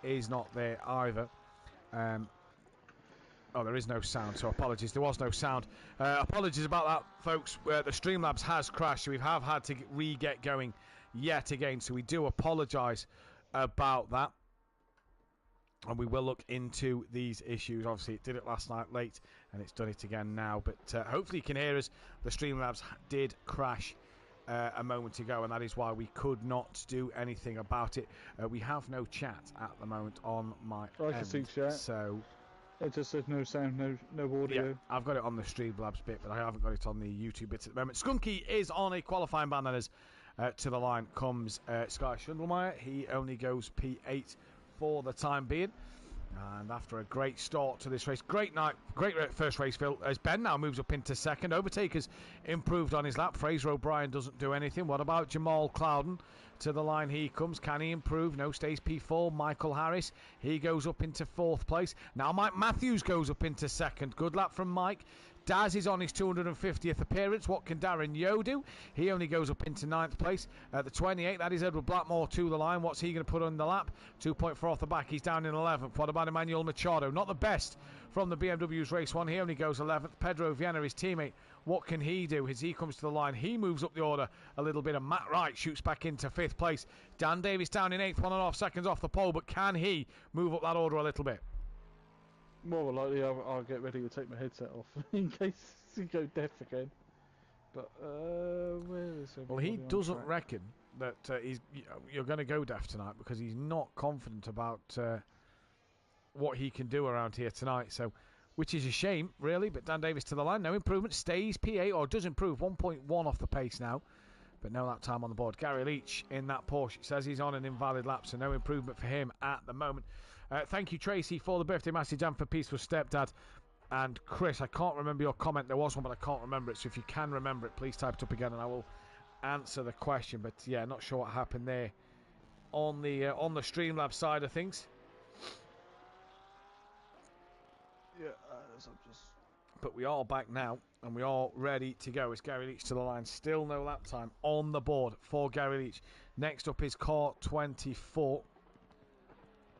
is not there either. Oh, there is no sound, so apologies. There was no sound. Apologies about that, folks. The Streamlabs has crashed. We have had to re-get going yet again, so we do apologise about that. And we will look into these issues. Obviously, it did it last night late, and it's done it again now. But hopefully you can hear us. The Streamlabs did crash a moment ago, and that is why we could not do anything about it. We have no chat at the moment on my end. I can see chat. So it just says no sound, no audio. Yeah, I've got it on the Streamlabs bit, but I haven't got it on the YouTube bit at the moment. Skunky is on a qualifying ban, that is. To the line comes Sky Schundelmeyer. He only goes P8 for the time being. And after a great start to this race, great night, great first race, Phil, as Ben now moves up into second. Overtaker's improved on his lap. Fraser O'Brien doesn't do anything. What about Jamal Clouden? To the line he comes. Can he improve? No, stays P4. Michael Harris, he goes up into fourth place. Now Mike Matthews goes up into second. Good lap from Mike. Daz is on his 250th appearance. What can Darren Yeo do? He only goes up into ninth place. The 28, that is Edward Blackmore to the line. What's he going to put on the lap? 2.4 off the back. He's down in 11th. What about Emmanuel Machado? Not the best from the BMW's race one. He only goes 11th. Pedro Viana, his teammate, what can he do? As he comes to the line, he moves up the order a little bit, and Matt Wright shoots back into 5th place. Dan Davis down in 8th, 1.5 seconds off the pole, but can he move up that order a little bit? More than likely, I'll get ready to take my headset off in case you go deaf again. But where is he? Well, he doesn't reckon that you're going to go deaf tonight because he's not confident about what he can do around here tonight. So, which is a shame, really. But Dan Davis to the line, no improvement, stays P8 or does improve 1.1 off the pace now. But no lap time on the board. Gary Leach in that Porsche says he's on an invalid lap, so no improvement for him at the moment. Thank you, Tracy, for the birthday message and for Peaceful Stepdad. And Chris, I can't remember your comment. There was one, but I can't remember it. So if you can remember it, please type it up again and I will answer the question. But yeah, not sure what happened there on the Streamlabs side of things. Yeah, I'm just... But we are back now, and we are ready to go. It's Gary Leach to the line. Still no lap time on the board for Gary Leach. Next up is car 24.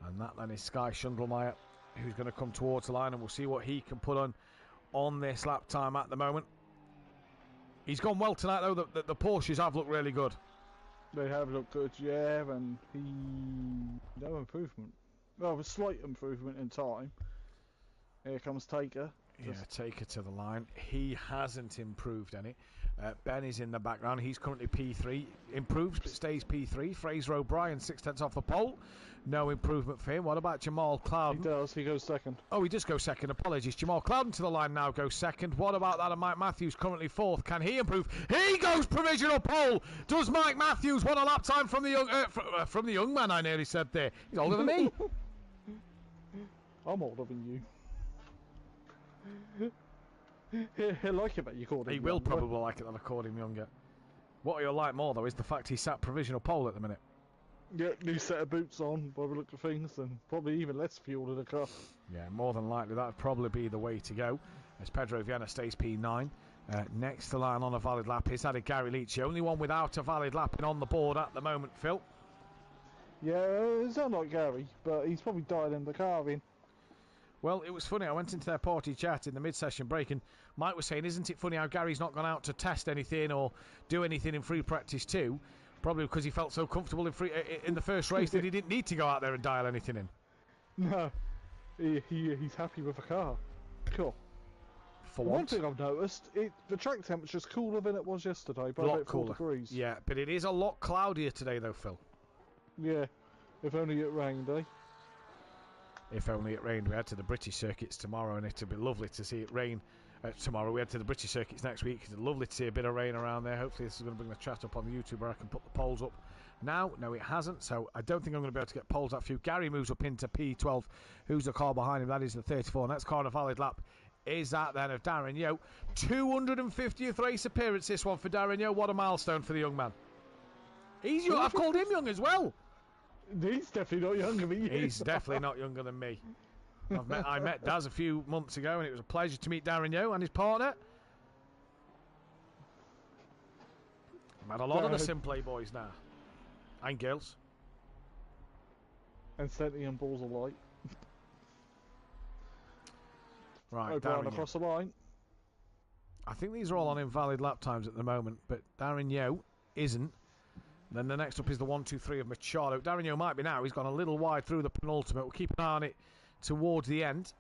And that then is Sky Schundelmeyer, who's going to come towards the line, and we'll see what he can put on this lap time at the moment. He's gone well tonight, though. The Porsches have looked really good. They have looked good, yeah, and no improvement. Well, a slight improvement in time. Here comes Taker. Yeah, Taker to the line. He hasn't improved any. Ben is in the background. He's currently P3. Improves, but stays P3. Fraser O'Brien, 6/10 off the pole. No improvement for him. What about Jamal Clouden? He does. He goes second. Oh, he does go second. Apologies. Jamal Clouden to the line now goes second. What about that of Mike Matthews, currently fourth? Can he improve? He goes provisional pole. Does Mike Matthews want a lap time from the young from the young man? I nearly said there. He's older than me. I'm older than you. He'll like it that you called him. He will probably like it that I called him younger. What he'll like more, though, is the fact he sat provisional pole at the minute. Yeah, new set of boots on by the look of things, and probably even less fuel in the car. Yeah, more than likely that would probably be the way to go, as Pedro Viana stays P9. Next to line on a valid lap is added Gary Leach, the only one without a valid lapping on the board at the moment, Phil. Yeah, it's not like Gary, but he's probably dialing the car in. Well, it was funny. I went into their party chat in the mid-session break, and Mike was saying, isn't it funny how Gary's not gone out to test anything or do anything in free practice too? Probably because he felt so comfortable in the first race that he didn't need to go out there and dial anything in. No, he's happy with the car. Cool. For one thing I've noticed, the track temperature's cooler than it was yesterday by about 4 degrees. Yeah, but it is a lot cloudier today though, Phil. Yeah, if only it rained, eh? If only it rained. We head to the British circuits tomorrow, and it'd be lovely to see it rain tomorrow. We head to the British circuits next week. It's lovely to see a bit of rain around there. Hopefully this is going to bring the chat up on the YouTube where I can put the polls up. Now, no, it hasn't, so I don't think I'm going to be able to get polls up for you. Gary moves up into P12. Who's the car behind him? That is the 34. Next car on a valid lap is that then of Darren Yeo. 250th race appearance, this one for Darren Yeo. What a milestone for the young man. He's young. I've called him young as well. He's definitely not younger than you. He's definitely not younger than me. I met Daz a few months ago, and it was a pleasure to meet Darren Yeo and his partner. I've met a lot of the SimPlay boys now. And girls. and sentient balls of light. Right, O'Brien Darren across the line. I think these are all on invalid lap times at the moment, but Darren Yo isn't. Then the next up is the 1, 2, 3 of Machado. Darren Yo might be now. He's gone a little wide through the penultimate. We'll keep an eye on it towards the end.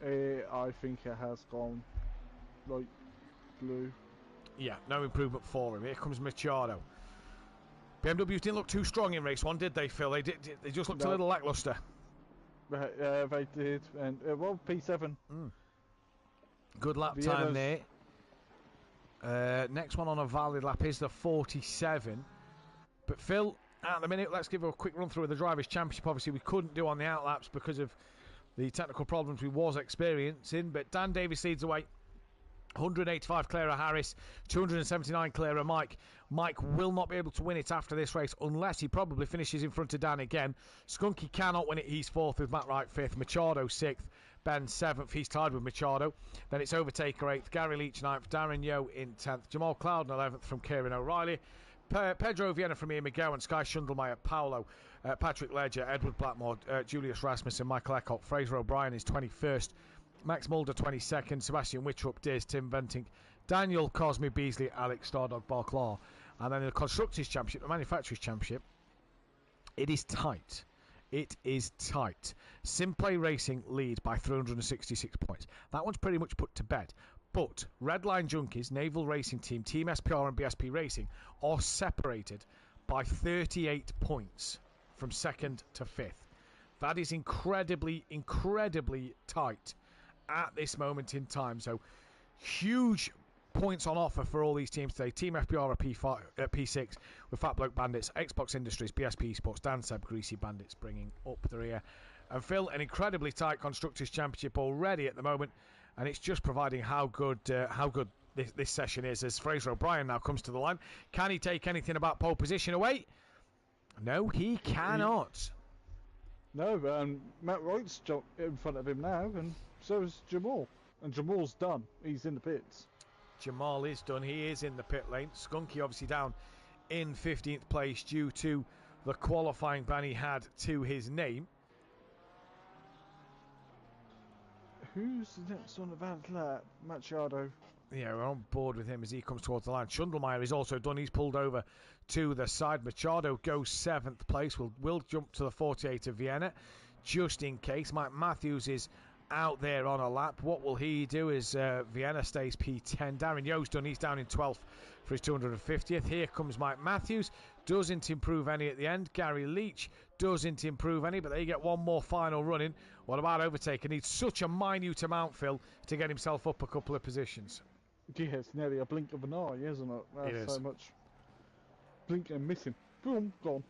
I think it has gone light blue. Yeah, no improvement for him. Here comes Machado. BMWs didn't look too strong in race 1, did they, Phil? They just looked a little lacklustre. They did. And, well, P7. Good lap time there. Next one on a valid lap is the 47. But Phil, at the minute, let's give a quick run through of the Drivers' Championship. Obviously, we couldn't do on the outlaps because of the technical problems we was experiencing. But Dan Davis leads away. 185 Clara Harris, 279 Clara Mike. Mike will not be able to win it after this race unless he probably finishes in front of Dan again. Skunky cannot win it. He's 4th with Matt Wright 5th. Machado 6th. Ben 7th. He's tied with Machado. Then it's Overtaker 8th. Gary Leach 9th. Darren Yo in 10th. Jamal Clouden 11th from Kieran O'Reilly. Pedro Vienna from Ian McGowan. Sky Schundelmeyer. Paolo. Patrick Ledger. Edward Blackmore. Julius Rasmussen. Michael Eckholt. Fraser O'Brien is 21st. Max Mulder 22nd, Sebastian Wittrup, Diz, Tim Venting, Daniel Cosme Beasley, Alex Stardog Barclaw. And then in the Constructors' Championship, the Manufacturers' Championship, it is tight. It is tight. SimPlay Racing lead by 366 points. That one's pretty much put to bed. But Redline Junkies, Naval Racing Team, Team SPR and BSP Racing are separated by 38 points from 2nd to 5th. That is incredibly, incredibly tight at this moment in time. So huge points on offer for all these teams today. Team FBR at P6 with Fat Bloke Bandits, Xbox Industries, BSP Sports, Dan Seb, Greasy Bandits bringing up the rear. And Phil, an incredibly tight Constructors' Championship already at the moment, and it's just providing how good this session is as Fraser O'Brien now comes to the line. Can he take anything about pole position away? No, he cannot. No, Matt Wright's in front of him now, and so is Jamal. And Jamal's done. He's in the pits. Jamal is done. He is in the pit lane. Skunky obviously down in 15th place due to the qualifying ban he had to his name. Who's the next on the van lap? Machado. Yeah, we're on board with him as he comes towards the line. Schundelmeyer is also done. He's pulled over to the side. Machado goes 7th place. We'll jump to the 48 of Vienna just in case. Mike Matthews is out there on a lap. What will he do as Vienna stays P10? Darren Yo's done. He's down in 12th for his 250th. Here comes Mike Matthews. Doesn't improve any at the end. Gary Leach doesn't improve any, but they get one more final run in. What about Overtaker? Needs such a minute amount, Phil, to get himself up a couple of positions. Yeah, it's nearly a blink of an eye, isn't it? That's it is. So much blinking and missing. Boom, gone.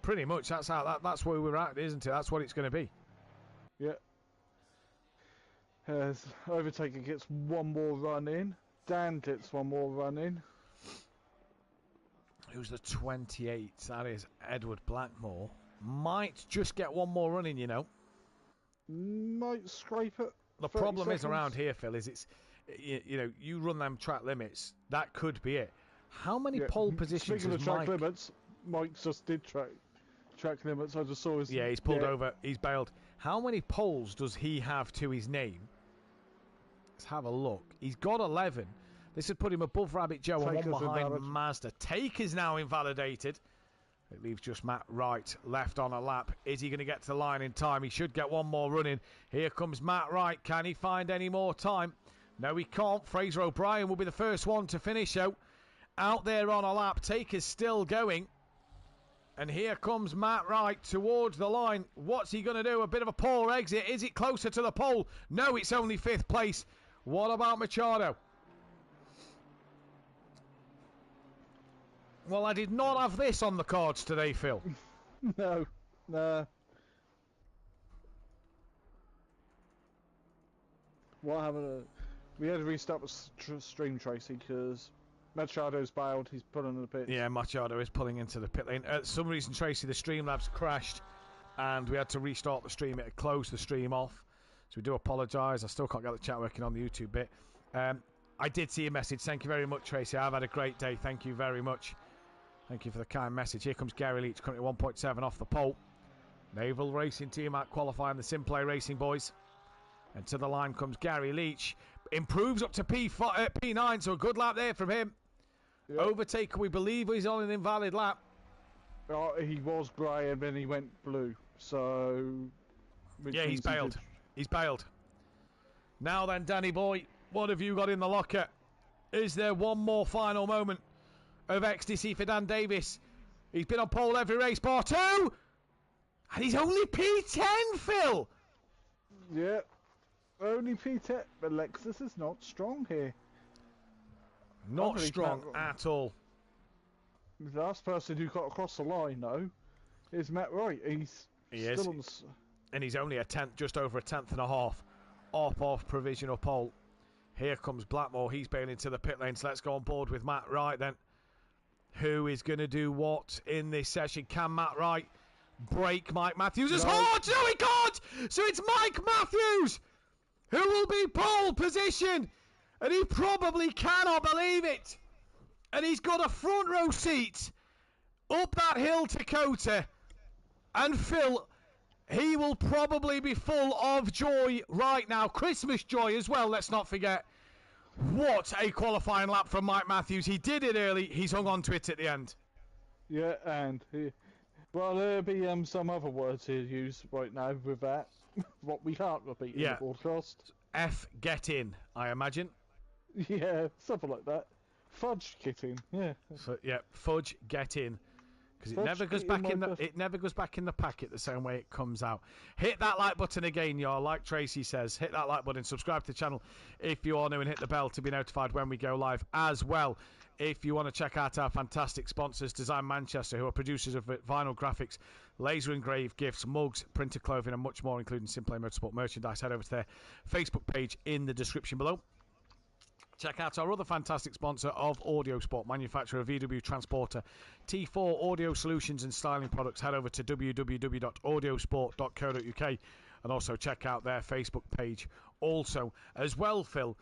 Pretty much. That's where we're at, isn't it? That's what it's going to be. Yeah. As Overtaker gets one more run in. Dan gets one more run in. Who's the 28? That is Edward Blackmore. Might just get one more run in, you know. Might scrape it. The problem is around here, Phil, is it's, you know, you run them track limits. That could be it. How many pole positions Speaking of track Mike... limits, Mike just did track limits. I just saw his... Yeah, he's pulled over. He's bailed. How many poles does he have to his name? Let's have a look. He's got 11. This would put him above Rabbit Joe and one behind Mazda. Taker's now invalidated. It leaves just Matt Wright left on a lap. Is he going to get to the line in time? He should get one more run in. Here comes Matt Wright. Can he find any more time? No, he can't. Fraser O'Brien will be the first one to finish, though. Out there on a lap. Taker's still going. And here comes Matt Wright towards the line. What's he going to do? A bit of a poor exit. Is it closer to the pole? No, it's only 5th place. What about Machado? Well, I did not have this on the cards today, Phil. No. What happened? We had to restart the stream, Tracy, because Machado's bailed. He's pulling in the pit. Yeah, Machado is pulling into the pit lane. For some reason, Tracy, the Streamlabs crashed, and we had to restart the stream. It had closed the stream off. So we do apologise. I still can't get the chat working on the YouTube bit. I did see a message. Thank you very much, Tracy. I've had a great day. Thank you very much. Thank you for the kind message. Here comes Gary Leach, currently 1.7 off the pole. Naval Racing Team out qualifying the SimPlay Racing boys. And to the line comes Gary Leach. Improves up to P9, so a good lap there from him. Yep. Overtake, we believe he's on an invalid lap. He was grey and then he went blue, so... Yeah, he's bailed. He's bailed. Now then, Danny boy, what have you got in the locker? Is there one more final moment of ecstasy for Dan Davis? He's been on pole every race, bar 2! And he's only P10, Phil! Yeah, only P10, but Lexus is not strong here. Not strong at all. The last person who got across the line, though, is Matt Wright. He is. And he's only just over a tenth and a half off provisional pole. Here comes Blackmore. He's bailing to the pit lane, so let's go on board with Matt Wright then. Who is going to do what in this session? Can Matt Wright break Mike Matthews as hard? No, he can't! So it's Mike Matthews who will be pole position. And he probably cannot believe it. And he's got a front row seat up that hill to COTA. And Phil, he will probably be full of joy right now. Christmas joy as well, let's not forget. What a qualifying lap from Mike Matthews. He did it early. He's hung on to it at the end. Yeah, and well, there'll be some other words he'll use right now with that. What we can't repeat in the broadcast. F get in, I imagine. Yeah, something like that. Fudge get in, yeah. So, yeah, fudge get in. Because it never goes back in the packet the same way it comes out. Hit that like button again, y'all. Like Tracy says, hit that like button. Subscribe to the channel if you are new, and hit the bell to be notified when we go live as well. If you want to check out our fantastic sponsors, Design Manchester, who are producers of vinyl graphics, laser engraved gifts, mugs, printed clothing, and much more, including SimPlay Motorsport merchandise, head over to their Facebook page in the description below. Check out our other fantastic sponsor of Audio Sport, manufacturer of VW Transporter, T4 Audio Solutions and Styling Products. Head over to www.audiosport.co.uk and also check out their Facebook page also. As well, Phil,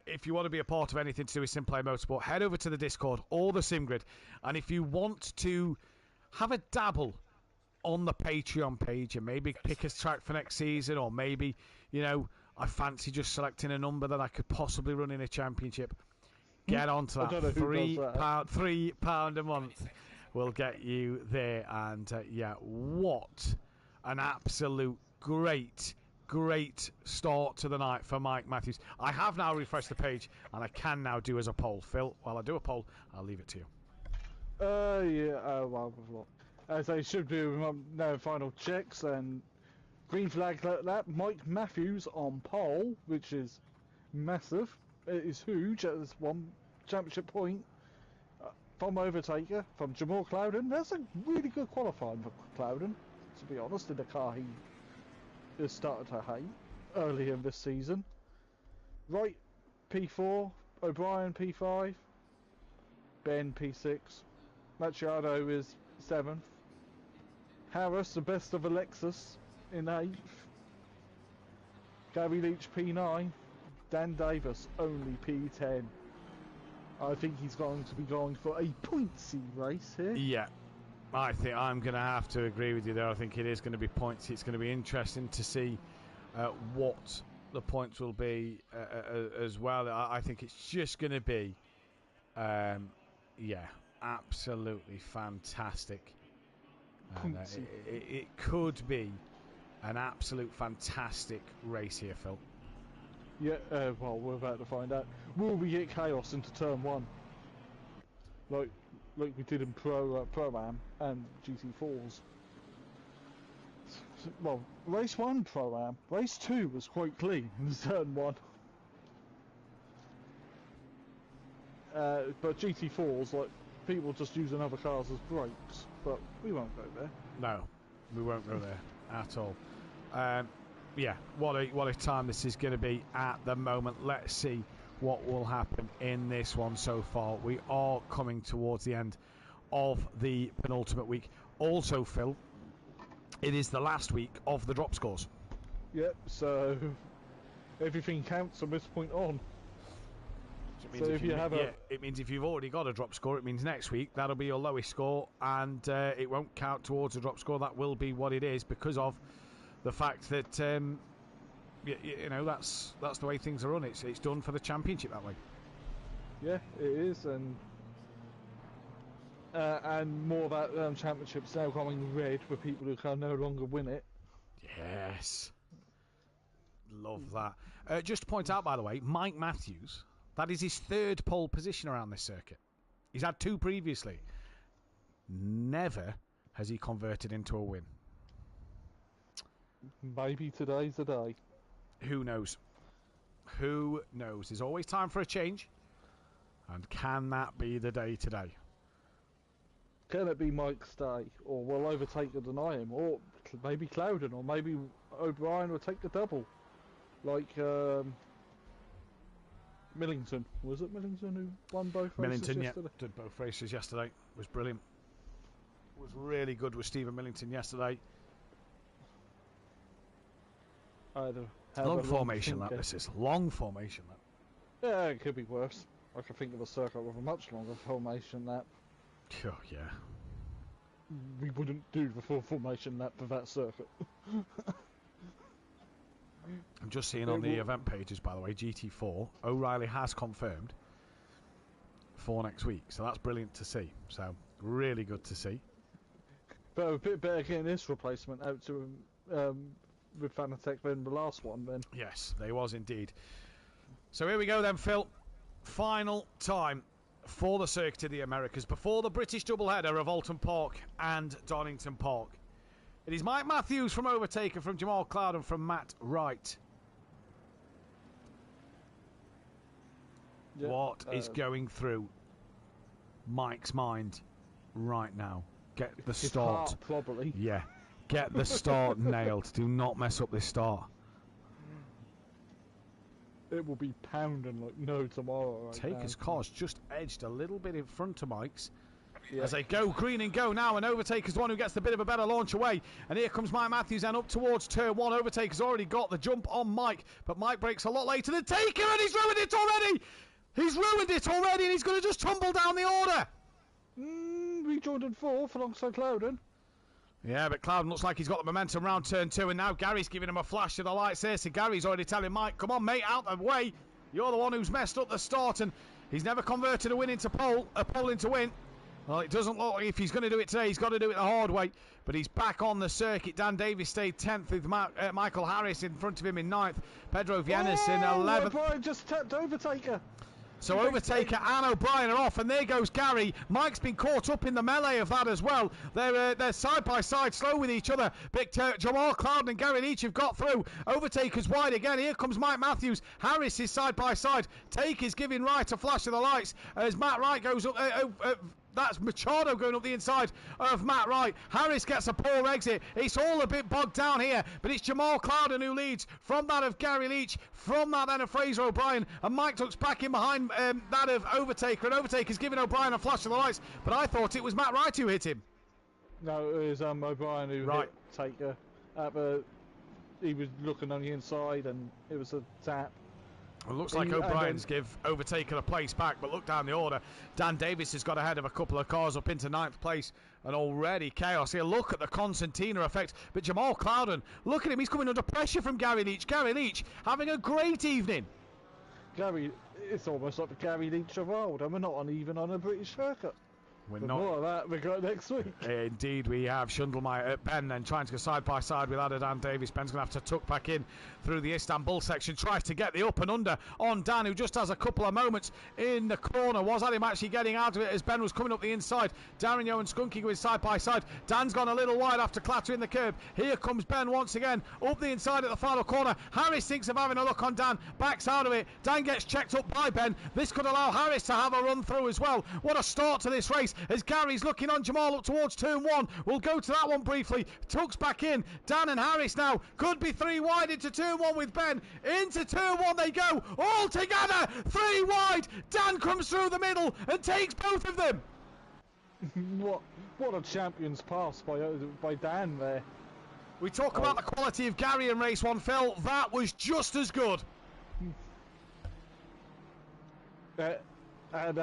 if you want to be a part of anything to do with SimPlay Motorsport, head over to the Discord or the SimGrid. And if you want to have a dabble on the Patreon page and maybe pick a track for next season, or maybe, you know, I fancy just selecting a number that I could possibly run in a championship, get onto that. £3 a month will get you there. And yeah, what an absolute great start to the night for Mike Matthews. I have now refreshed the page and I can now do as a poll. Phil, while I do a poll, I'll leave it to you. Well, as I should do no final checks, and green flag like that, Mike Matthews on pole, which is massive. It is huge. That's one championship point from overtaker from Jamal Clouden. That's a really good qualifying for Clouden, to be honest, in the car he has started to hate early in this season. Wright P4, O'Brien P5, Ben P6, Machado is 7th, Harris, the best of Alexis, in 8th, Gary Leach P9, Dan Davis only P10. I think he's going to be going for a pointsy race here. Yeah, I think I'm going to have to agree with you there. I think it is going to be pointsy. It's going to be interesting to see what the points will be as well. I think it's just going to be, yeah, absolutely fantastic. And, it could be an absolute fantastic race here, Phil. Yeah, well, we're about to find out. Will we get chaos into turn 1? Like we did in Pro-Am and GT4s. Well, race 1 Pro-Am. Race 2 was quite clean in turn 1. But GT4s, like, people just using other cars as brakes. But we won't go there. No, we won't go there at all. Yeah, what a time this is going to be at the moment. Let's see what will happen in this one so far. We are coming towards the end of the penultimate week. Also, Phil, it is the last week of the drop scores. Yep, so everything counts from this point on. So it means if you've already got a drop score, it means next week that'll be your lowest score, and it won't count towards a drop score. That will be what it is because of the fact that you know that's the way things are run. It's done for the championship that way. Yeah, it is, and more of that championship's now coming red for people who can no longer win it. Yes, love that. Just to point out, by the way, Mike Matthews. That is his third pole position around this circuit. He's had 2 previously. Never has he converted into a win. Maybe today's the day. Who knows? Who knows? There's always time for a change. And can that be the day today? Can it be Mike's day? Or will Overtaker deny him? Or maybe Clouden? Or maybe O'Brien will take the double? Like... Millington. Was it Millington who won both races yesterday? Millington, yeah, did both races yesterday. Was brilliant. Was really good with Stephen Millington yesterday. Long formation lap, this is. Long formation lap. Yeah, it could be worse. I can think of a circuit with a much longer formation lap. Oh, yeah. We wouldn't do the full formation lap for that circuit. I'm just seeing on the event pages, by the way, GT4, O'Reilly has confirmed for next week. So that's brilliant to see. So, really good to see. But a bit better getting this replacement out to with Fanatec than the last one, then. Yes, they was indeed. So here we go then, Phil. Final time for the Circuit of the Americas before the British doubleheader of Alton Park and Donington Park. It is Mike Matthews from Overtaker, from Jamal Cloud, and from Matt Wright. Yeah, what is going through Mike's mind right now? Get the start. Heart, probably. Yeah. Get the start nailed. Do not mess up this start. It will be pounding like no tomorrow. Right Taker's car's just edged a little bit in front of Mike's. Yeah. As they go green and go now, and Overtaker's the one who gets the bit of a better launch away. And here comes Mike Matthews and up towards turn 1. Overtaker's already got the jump on Mike, but Mike breaks a lot later than Taker, and he's ruined it already! He's ruined it already, and he's going to just tumble down the order. Rejoined in 4th alongside Clouden. Yeah, but Clouden looks like he's got the momentum round turn 2, and now Gary's giving him a flash of the lights here. So Gary's already telling Mike, come on, mate, out of the way. You're the one who's messed up the start, and he's never converted a win into a pole into win. Well, it doesn't look like if he's going to do it today, he's got to do it the hard way. But he's back on the circuit. Dan Davis stayed 10th with Michael Harris in front of him in 9th. Pedro Viennes in 11th. O'Brien just tapped Overtaker. So Overtaker and O'Brien are off, and there goes Gary. Mike's been caught up in the melee of that as well. They're side by side, slow with each other. But Jamal Clouden and Gary Leach have got through. Overtaker's wide again. Here comes Mike Matthews. Harris is side by side. Taker's giving Wright a flash of the lights as Matt Wright goes up. That's Machado going up the inside of Matt Wright. Harris gets a poor exit. It's all a bit bogged down here, but it's Jamal Clouden who leads from that of Gary Leach, from that then of Fraser O'Brien, and Mike Tuck's back in behind that of Overtaker, and Overtaker's giving O'Brien a flash of the lights, but I thought it was Matt Wright who hit him. No, it was O'Brien who hit Taker. He was looking on the inside, and it was a tap. Well, it looks like O'Brien's give Overtaker a place back, but look down the order. Dan Davis has got ahead of a couple of cars up into 9th place, and already chaos here. Look at the Constantina effect. But Jamal Clouden, look at him, he's coming under pressure from Gary Leach. Gary Leach having a great evening. It's almost like the Gary Leach of old, and we're not even on a British circuit. We're but not. More of that we got next week. Indeed, we have Schundelmeyer, Ben then trying to go side by side with Dan Davis. Ben's going to have to tuck back in through the Istanbul section. Tries to get the up and under on Dan, who just has a couple of moments in the corner. Was at him actually getting out of it as Ben was coming up the inside. Darrenyo and Skunky going side by side. Dan's gone a little wide after clattering the curb. Here comes Ben once again up the inside at the final corner. Harris thinks of having a look on Dan. Backs out of it. Dan gets checked up by Ben. This could allow Harris to have a run through as well. What a start to this race as Gary's looking on Jamal up towards turn 1. We'll go to that one briefly. Tucks back in. Dan and Harris now could be 3 wide into turn 1 with Ben. Into turn 1 they go. All together. 3 wide. Dan comes through the middle and takes both of them. What a champion's pass by Dan there. We talk about the quality of Gary in race 1, Phil. That was just as good. And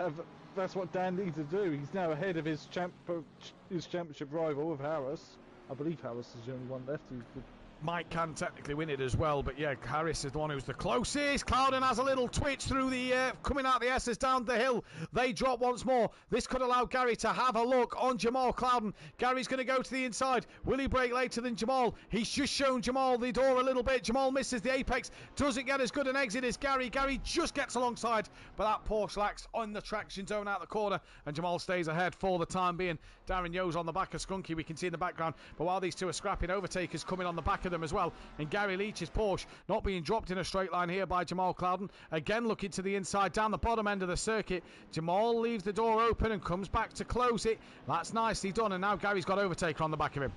that's what Dan needs to do. He's now ahead of his championship rival of Harris. I believe Harris is the only one left who could... Mike can technically win it as well, but yeah, Harris is the one who's the closest. Clouden has a little twitch through the coming out the S's down the hill. They drop once more. This could allow Gary to have a look on Jamal Clouden. Gary's going to go to the inside. Will he break later than Jamal? He's just shown Jamal the door a little bit. Jamal misses the apex. Doesn't get as good an exit as Gary. Gary just gets alongside, but that Porsche lacks on the traction zone out the corner, and Jamal stays ahead for the time being. Darren Yo's on the back of Skunky, we can see in the background, but while these two are scrapping, Overtaker's coming on the back of them as well, and Gary Leach's Porsche not being dropped in a straight line here by Jamal Clouden. Again looking to the inside down the bottom end of the circuit. Jamal leaves the door open and comes back to close it. That's nicely done, and now Gary's got Overtaker on the back of him.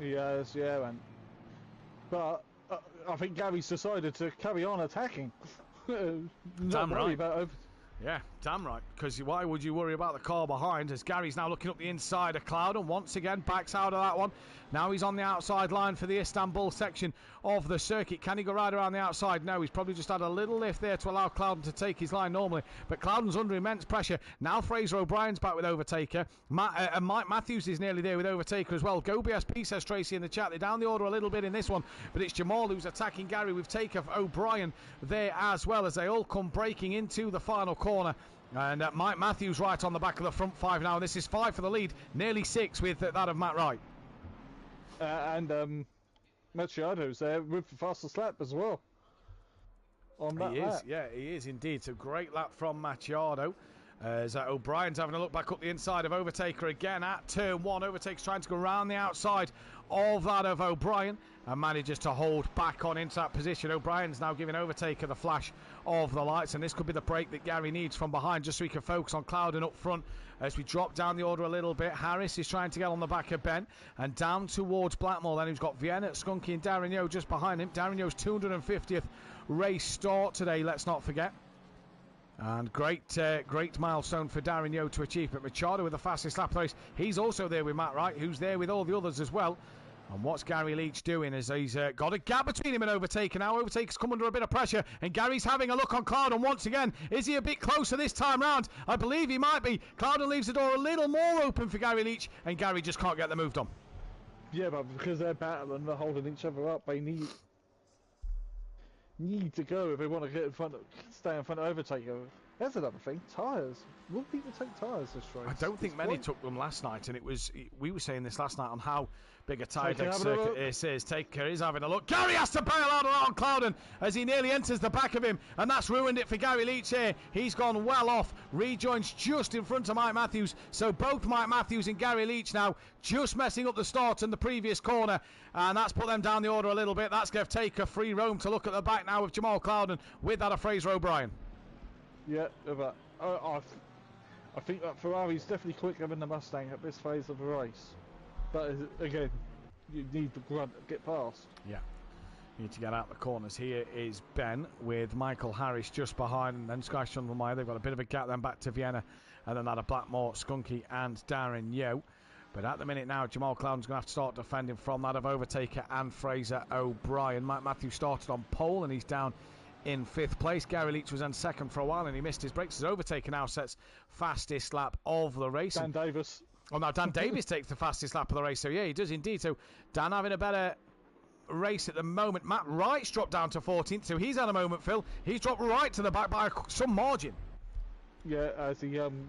Yes, yeah, man. But I think Gary's decided to carry on attacking. Damn right. Yeah, damn right, because why would you worry about the car behind, as Gary's now looking up the inside of Cloud and once again backs out of that one. Now he's on the outside line for the Istanbul section of the circuit. Can he go right around the outside? No, he's probably just had a little lift there to allow Clouden to take his line normally, but Clouden's under immense pressure. Now Fraser O'Brien's back with Overtaker. Mike Matthews is nearly there with Overtaker as well. Go BSP, says Tracy in the chat. They're down the order a little bit in this one, but it's Jamal who's attacking Gary with Taker O'Brien there as well, as they all come breaking into the final corner. And Mike Matthews right on the back of the front five now. This is 5 for the lead, nearly 6 with that of Matt Wright. And Macchiato's there with the fastest lap as well. On that lap. Yeah, he is indeed. So great lap from Macchiato. As O'Brien's having a look back up the inside of Overtaker again at turn 1. Overtaker's trying to go around the outside of that of O'Brien and manages to hold back on into that position. O'Brien's now giving Overtaker the flash of the lights, and this could be the break that Gary needs from behind just so he can focus on Clouden up front. As we drop down the order a little bit, Harris is trying to get on the back of Ben and down towards Blackmore. Then he's got Vienna, Skunky and Darren Yo just behind him. Darren Yo's 250th race start today, let's not forget. And great milestone for Darren Yo to achieve. But Machado with the fastest lap of the race. He's also there with Matt Wright, who's there with all the others as well. And what's Gary Leach doing is he's got a gap between him and Overtaker now. Overtaker's come under a bit of pressure, and Gary's having a look on Clouden once again. Is he a bit closer this time round? I believe he might be. Clouden leaves the door a little more open for Gary Leach, and Gary just can't get the move done. Yeah, but because they're battling, they're holding each other up, they need to go if they want to get in front of, stay in front of Overtaker. There's another thing, tyres. Will people take tyres this race? I don't think many took them last night, and we were saying this last night on how big a tyre deck circuit this is. Taker is having a look. Gary has to bail out on Clouden as he nearly enters the back of him, and that's ruined it for Gary Leach here. He's gone well off. Rejoins just in front of Mike Matthews, so both Mike Matthews and Gary Leach now just messing up the start in the previous corner, and that's put them down the order a little bit. That's going to take a free roam to look at the back now with Jamal Clouden with that of Fraser O'Brien. Yeah, but I think that Ferrari's definitely quicker than the Mustang at this phase of the race. But again, you need the grunt to get past. Yeah, you need to get out the corners. Here is Ben with Michael Harris just behind, and then Sky Schundelmeyer. They've got a bit of a gap then back to Vienna, and then that of Blackmore, Skunky and Darren Yo. But at the minute now, Jamal Clouden's going to have to start defending from that of Overtaker and Fraser O'Brien. Mike Matthews started on pole, and he's down in 5th place. Gary Leach was on 2nd for a while and he missed his brakes. His Overtaker now sets fastest lap of the race. Dan Davis. Oh, now Dan Davis takes the fastest lap of the race. So yeah, he does indeed. So Dan having a better race at the moment. Matt Wright's dropped down to 14th, so he's had a moment, Phil. He's dropped right to the back by some margin. Yeah, as he gone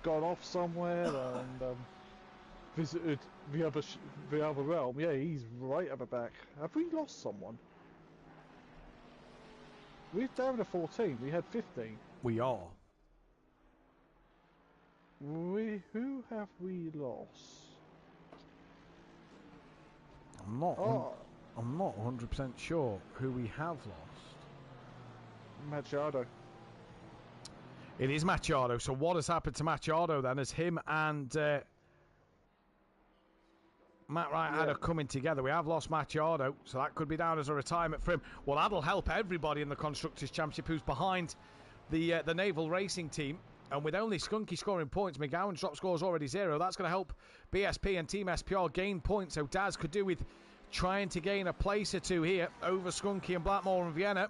off somewhere and visited the other realm. Yeah, he's right at the back. Have we lost someone? We're down to 14. We had 15. We are. Who have we lost? I'm not 100% sure who we have lost. Machado. It is Machado. So what has happened to Machado then? As him and Matt Wright had a coming together. We have lost Machado, so that could be down as a retirement for him. Well, that'll help everybody in the Constructors' Championship who's behind the Naval Racing team. And with only Skunky scoring points, McGowan's drop score is already 0. That's going to help BSP and Team SPR gain points. So Daz could do with trying to gain a place or two here over Skunky and Blackmore and Vienna.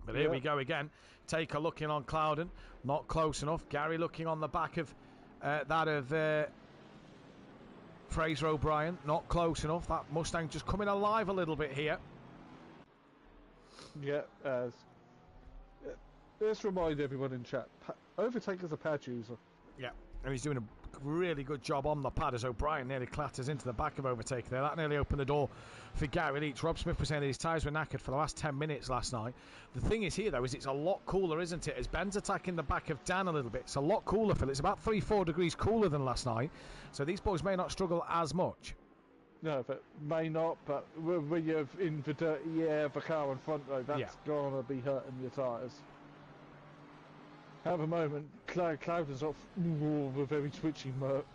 But here we go again. Taker looking on Clouden, not close enough. Gary looking on the back of that of Fraser O'Brien, not close enough. That Mustang just coming alive a little bit here. Yeah, let's remind everyone in chat, Overtaker's a pad user. Yeah, and he's doing a really good job on the pad as O'Brien nearly clatters into the back of Overtaker there. That nearly opened the door for Gary Leach. Rob Smith was saying that his tyres were knackered for the last 10 minutes last night. The thing is here, though, is it's a lot cooler, isn't it? As Ben's attacking the back of Dan a little bit, it's a lot cooler, Phil. It's about 3-4 degrees cooler than last night, so these boys may not struggle as much. No, but may not, but when you're in the dirty air of a car in front row, that's gonna be hurting your tyres. At the moment, Cloud is off a very twitchy Merc,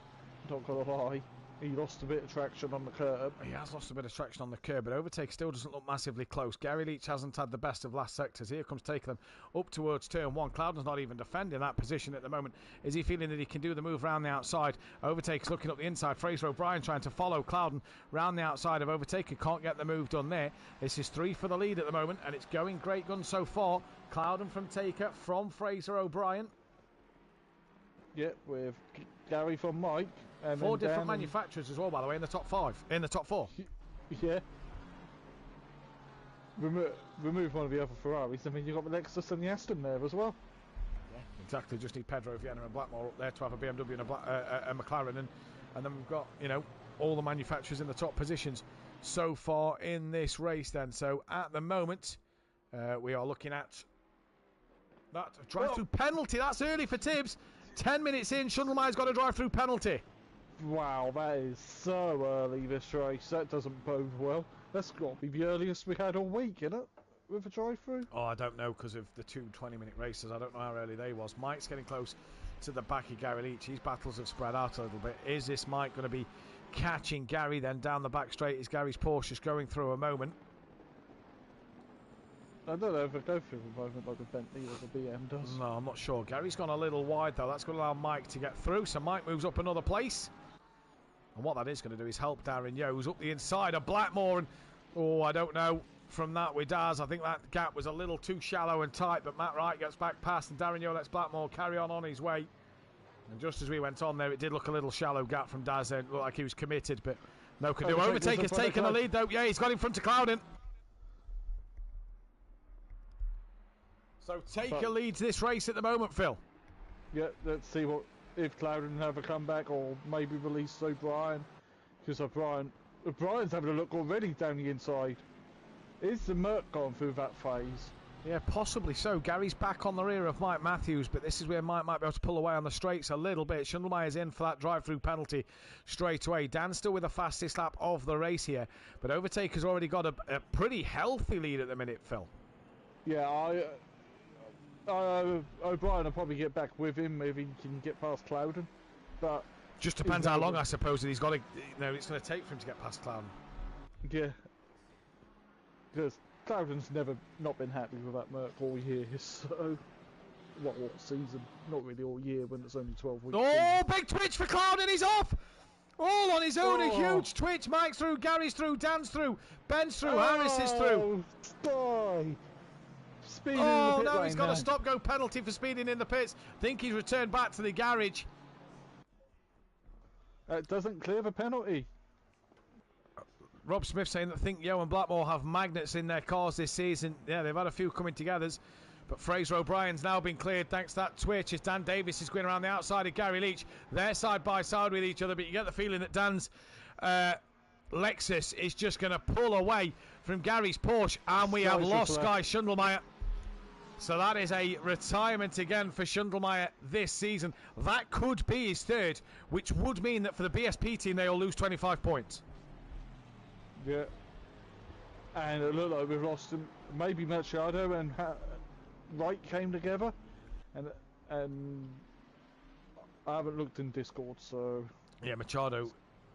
not gonna lie. He lost a bit of traction on the curb. He has lost a bit of traction on the curb, but Overtake still doesn't look massively close. Gary Leach hasn't had the best of last sectors. Here comes taking them up towards turn one. Cloudon's not even defending that position at the moment. Is he feeling that he can do the move round the outside? Overtake's looking up the inside. Fraser O'Brien trying to follow Cloudon round the outside of Overtaker. Can't get the move done there. This is 3 for the lead at the moment, and it's going great guns so far. Cloudon from Taker, from Fraser O'Brien. Yep, with Gary from Mike. And 4 different manufacturers as well, by the way, in the top 5, in the top 4. Yeah. Remove one of the other Ferraris. I mean, you've got the Lexus and the Aston there as well. Yeah, exactly. Just need Pedro, Vienna, and Blackmore up there to have a BMW and a McLaren, and then we've got, you know, all the manufacturers in the top positions so far in this race. Then, so at the moment, we are looking at that drive-through penalty. That's early for Tibbs. 10 minutes in, Schundelmeyer's got a drive-through penalty. Wow, that is so early this race. That doesn't bode well. That's got to be the earliest we had all week, isn't it? With a drive-through? Oh, I don't know, because of the 2 20-minute races. I don't know how early they was. Mike's getting close to the back of Gary Leach. His battles have spread out a little bit. Is this Mike going to be catching Gary then down the back straight? Is Gary's Porsche just going through a moment? I don't know if it go through the moment like a Bentley or the BM does. No, I'm not sure. Gary's gone a little wide, though. That's going to allow Mike to get through. So Mike moves up another place. And what that is going to do is help Darren Yos up the inside of Blackmore. And, oh, I don't know from that with Daz. I think that gap was a little too shallow and tight. But Matt Wright gets back past. And Darren Yo lets Blackmore carry on his way. And just as we went on there, it did look a little shallow gap from Daz. It looked like he was committed. But no can do. Overtaker's taken the lead, though. Yeah, he's got in front of Clouden. So Taker leads this race at the moment, Phil. Yeah, let's see what if Clouden have a comeback or maybe release O'Brien. Because O'Brien's having a look already down the inside. Is the Merc gone through that phase? Yeah, possibly so. Gary's back on the rear of Mike Matthews, but this is where Mike might be able to pull away on the straights a little bit. Schundelmeyer's in for that drive-through penalty straight away. Dan's still with the fastest lap of the race here, but Overtaker's already got a pretty healthy lead at the minute, Phil. Yeah, O'Brien will probably get back with him if he can get past Clouden, but just depends how long, I suppose, that he's got to. It's going to take for him to get past Clouden. Yeah, because Clouden's never not been happy with that Merc all year. So, all season? Not really all year when it's only 12 weeks. Oh, big twitch for Clouden. He's off. All on his own, a huge twitch. Mike's through, Gary's through, Dan's through, Ben's through, Harris is through. Oh no, he's got a stop-go penalty for speeding in the pits. Think he's returned back to the garage. It doesn't clear the penalty. Rob Smith saying that think Yo and Blackmore have magnets in their cars this season. Yeah, they've had a few coming together. But Fraser O'Brien's now been cleared thanks to that twitch as Dan Davis is going around the outside of Gary Leach. They're side by side with each other, but you get the feeling that Dan's Lexus is just going to pull away from Gary's Porsche, and we have lost Guy Schundelmeyer. So that is a retirement again for Schundelmeyer this season. That could be his third, which would mean that for the BSP team they'll lose 25 points. Yeah. And it looked like we've lost him. Maybe Machado and Wright came together. And I haven't looked in Discord, so... Yeah, Machado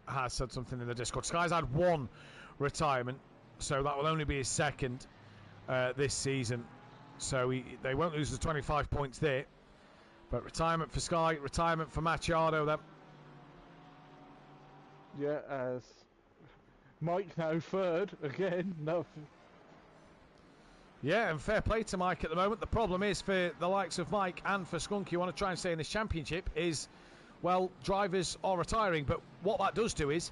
has said something in the Discord. Sky's had one retirement, so that will only be his second this season. So they won't lose the 25 points there. But retirement for Sky, retirement for Machado then. Yeah, as Mike now third again. No. Yeah, and fair play to Mike at the moment. The problem is for the likes of Mike and for Skunk, who want to try and stay in this championship, is, well, drivers are retiring. But what that does do is,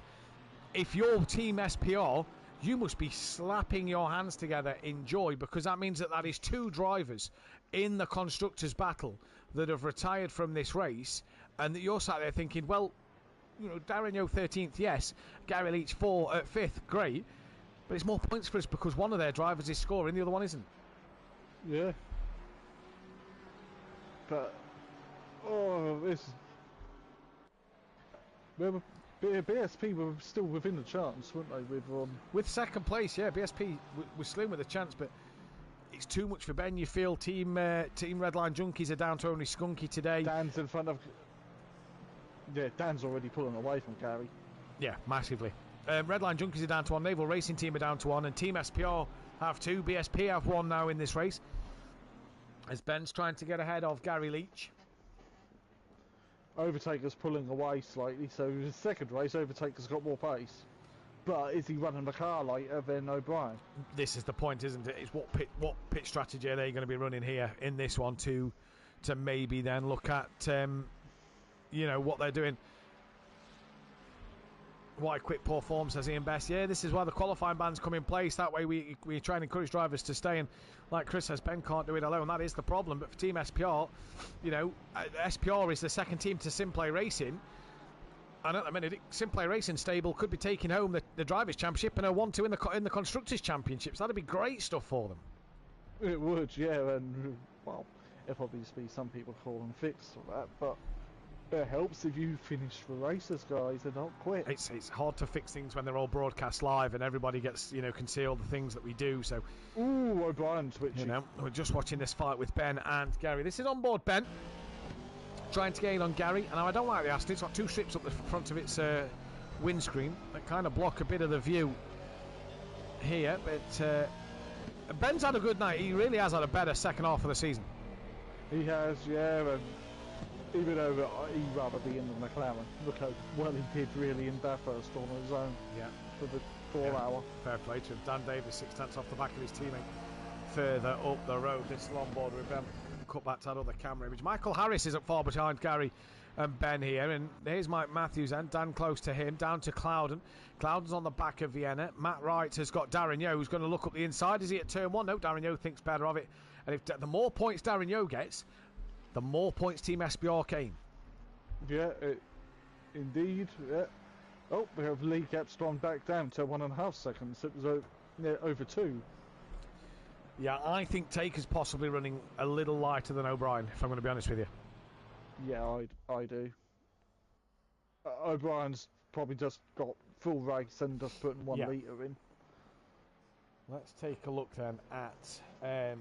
if you're Team SPR, you must be slapping your hands together in joy, because that means that is 2 drivers in the Constructors' Battle that have retired from this race, and that you're sat there thinking, well, you know, Darren Yeo 13th, yes, Gary Leach 5th, great, but it's more points for us because one of their drivers is scoring, the other one isn't. Yeah. But, BSP were still within the chance, weren't they? With second place, yeah, BSP was slim with a chance, but it's too much for Ben. You feel Team Redline Junkies are down to only Skunky today. Dan's in front of... Yeah, Dan's already pulling away from Gary. Yeah, massively. Redline Junkies are down to 1, Naval Racing Team are down to 1, and Team SPR have 2. BSP have 1 now in this race, as Ben's trying to get ahead of Gary Leach. Overtaker's pulling away slightly, so his second race, Overtaker's got more pace. But is he running the car later than O'Brien? This is the point, isn't it? It's what pit strategy are they going to be running here in this one to maybe then look at you know, what they're doing. Why quit poor form, says Ian Best. Yeah, this is why the qualifying bans come in place. That way we try and encourage drivers to stay, and like Chris says, Ben can't do it alone. That is the problem. But for Team SPR, you know, SPR is the second team to SimPlay Racing, and at the minute SimPlay Racing stable could be taking home the Drivers' Championship and a 1-2 in the Constructors' Championships. That'd be great stuff for them. It would, yeah, and well, if obviously some people call them fixed for that, but it helps if you finish the races, guys, and don't quit. It's hard to fix things when they're all broadcast live and everybody gets, you know, can see all the things that we do. So, ooh, O'Brien switching. You know, we're just watching this fight with Ben and Gary. This is on board Ben, trying to gain on Gary. And I don't like the Aston. It's got 2 strips up the front of its windscreen that kind of block a bit of the view here. But Ben's had a good night. He really has had a better second half of the season. He has, yeah. And even though he'd rather be in the McLaren. Look how well he did really in Bathurst on his own. Yeah. For the 4 hour. Fair play to him. Dan Davis 6 tenths off the back of his teammate further up the road. This is on board with Ben. Cut back to that other camera image. Michael Harris isn't far behind Gary and Ben here. And here's Mike Matthews and Dan close to him. Down to Clouden. Clouden's on the back of Vienna. Matt Wright has got Darren Yeo, who's going to look up the inside. Is he at turn 1? No, Darren Yeo thinks better of it. And if the more points Darren Yeo gets, the more points Team SPR gain. Yeah, indeed. Yeah. Oh, we have Lee Capstone back down to 1.5 seconds. It was over 2. Yeah, I think Taker's possibly running a little lighter than O'Brien, if I'm going to be honest with you. Yeah, I do. O'Brien's probably just got full race and just putting 1 litre in. Let's take a look then at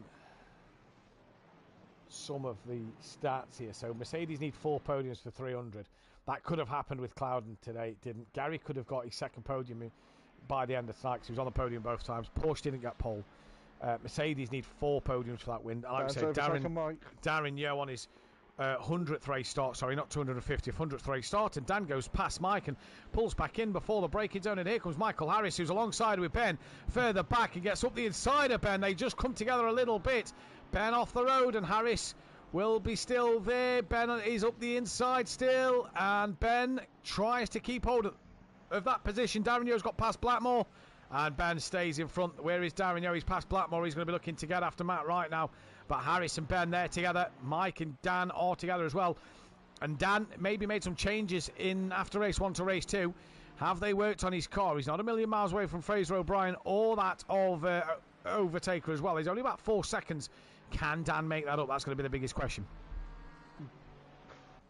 some of the stats here. So Mercedes need 4 podiums for 300. That could have happened with Clouden today. It didn't. Gary could have got his second podium by the end of tonight because he was on the podium both times. Porsche didn't get pole. Mercedes need 4 podiums for that win. Like I say, Darren Yeo on his 100th race start, sorry, not 250th, 100th race start, and Dan goes past Mike and pulls back in before the braking zone, and here comes Michael Harris, who's alongside with Ben further back and gets up the inside of Ben. They just come together a little bit. Ben off the road and Harris will be still there. Ben is up the inside still, and Ben tries to keep hold of that position. Darren Yeo's got past Blackmore, and Ben stays in front. Where is Darren Yeo? He's past Blackmore. He's going to be looking to get after Matt right now. But Harris and Ben there together. Mike and Dan are together as well. And Dan maybe made some changes in after race 1 to race 2. Have they worked on his car? He's not a million miles away from Fraser O'Brien or that of Overtaker as well. He's only about 4 seconds. Can Dan make that up? That's going to be the biggest question.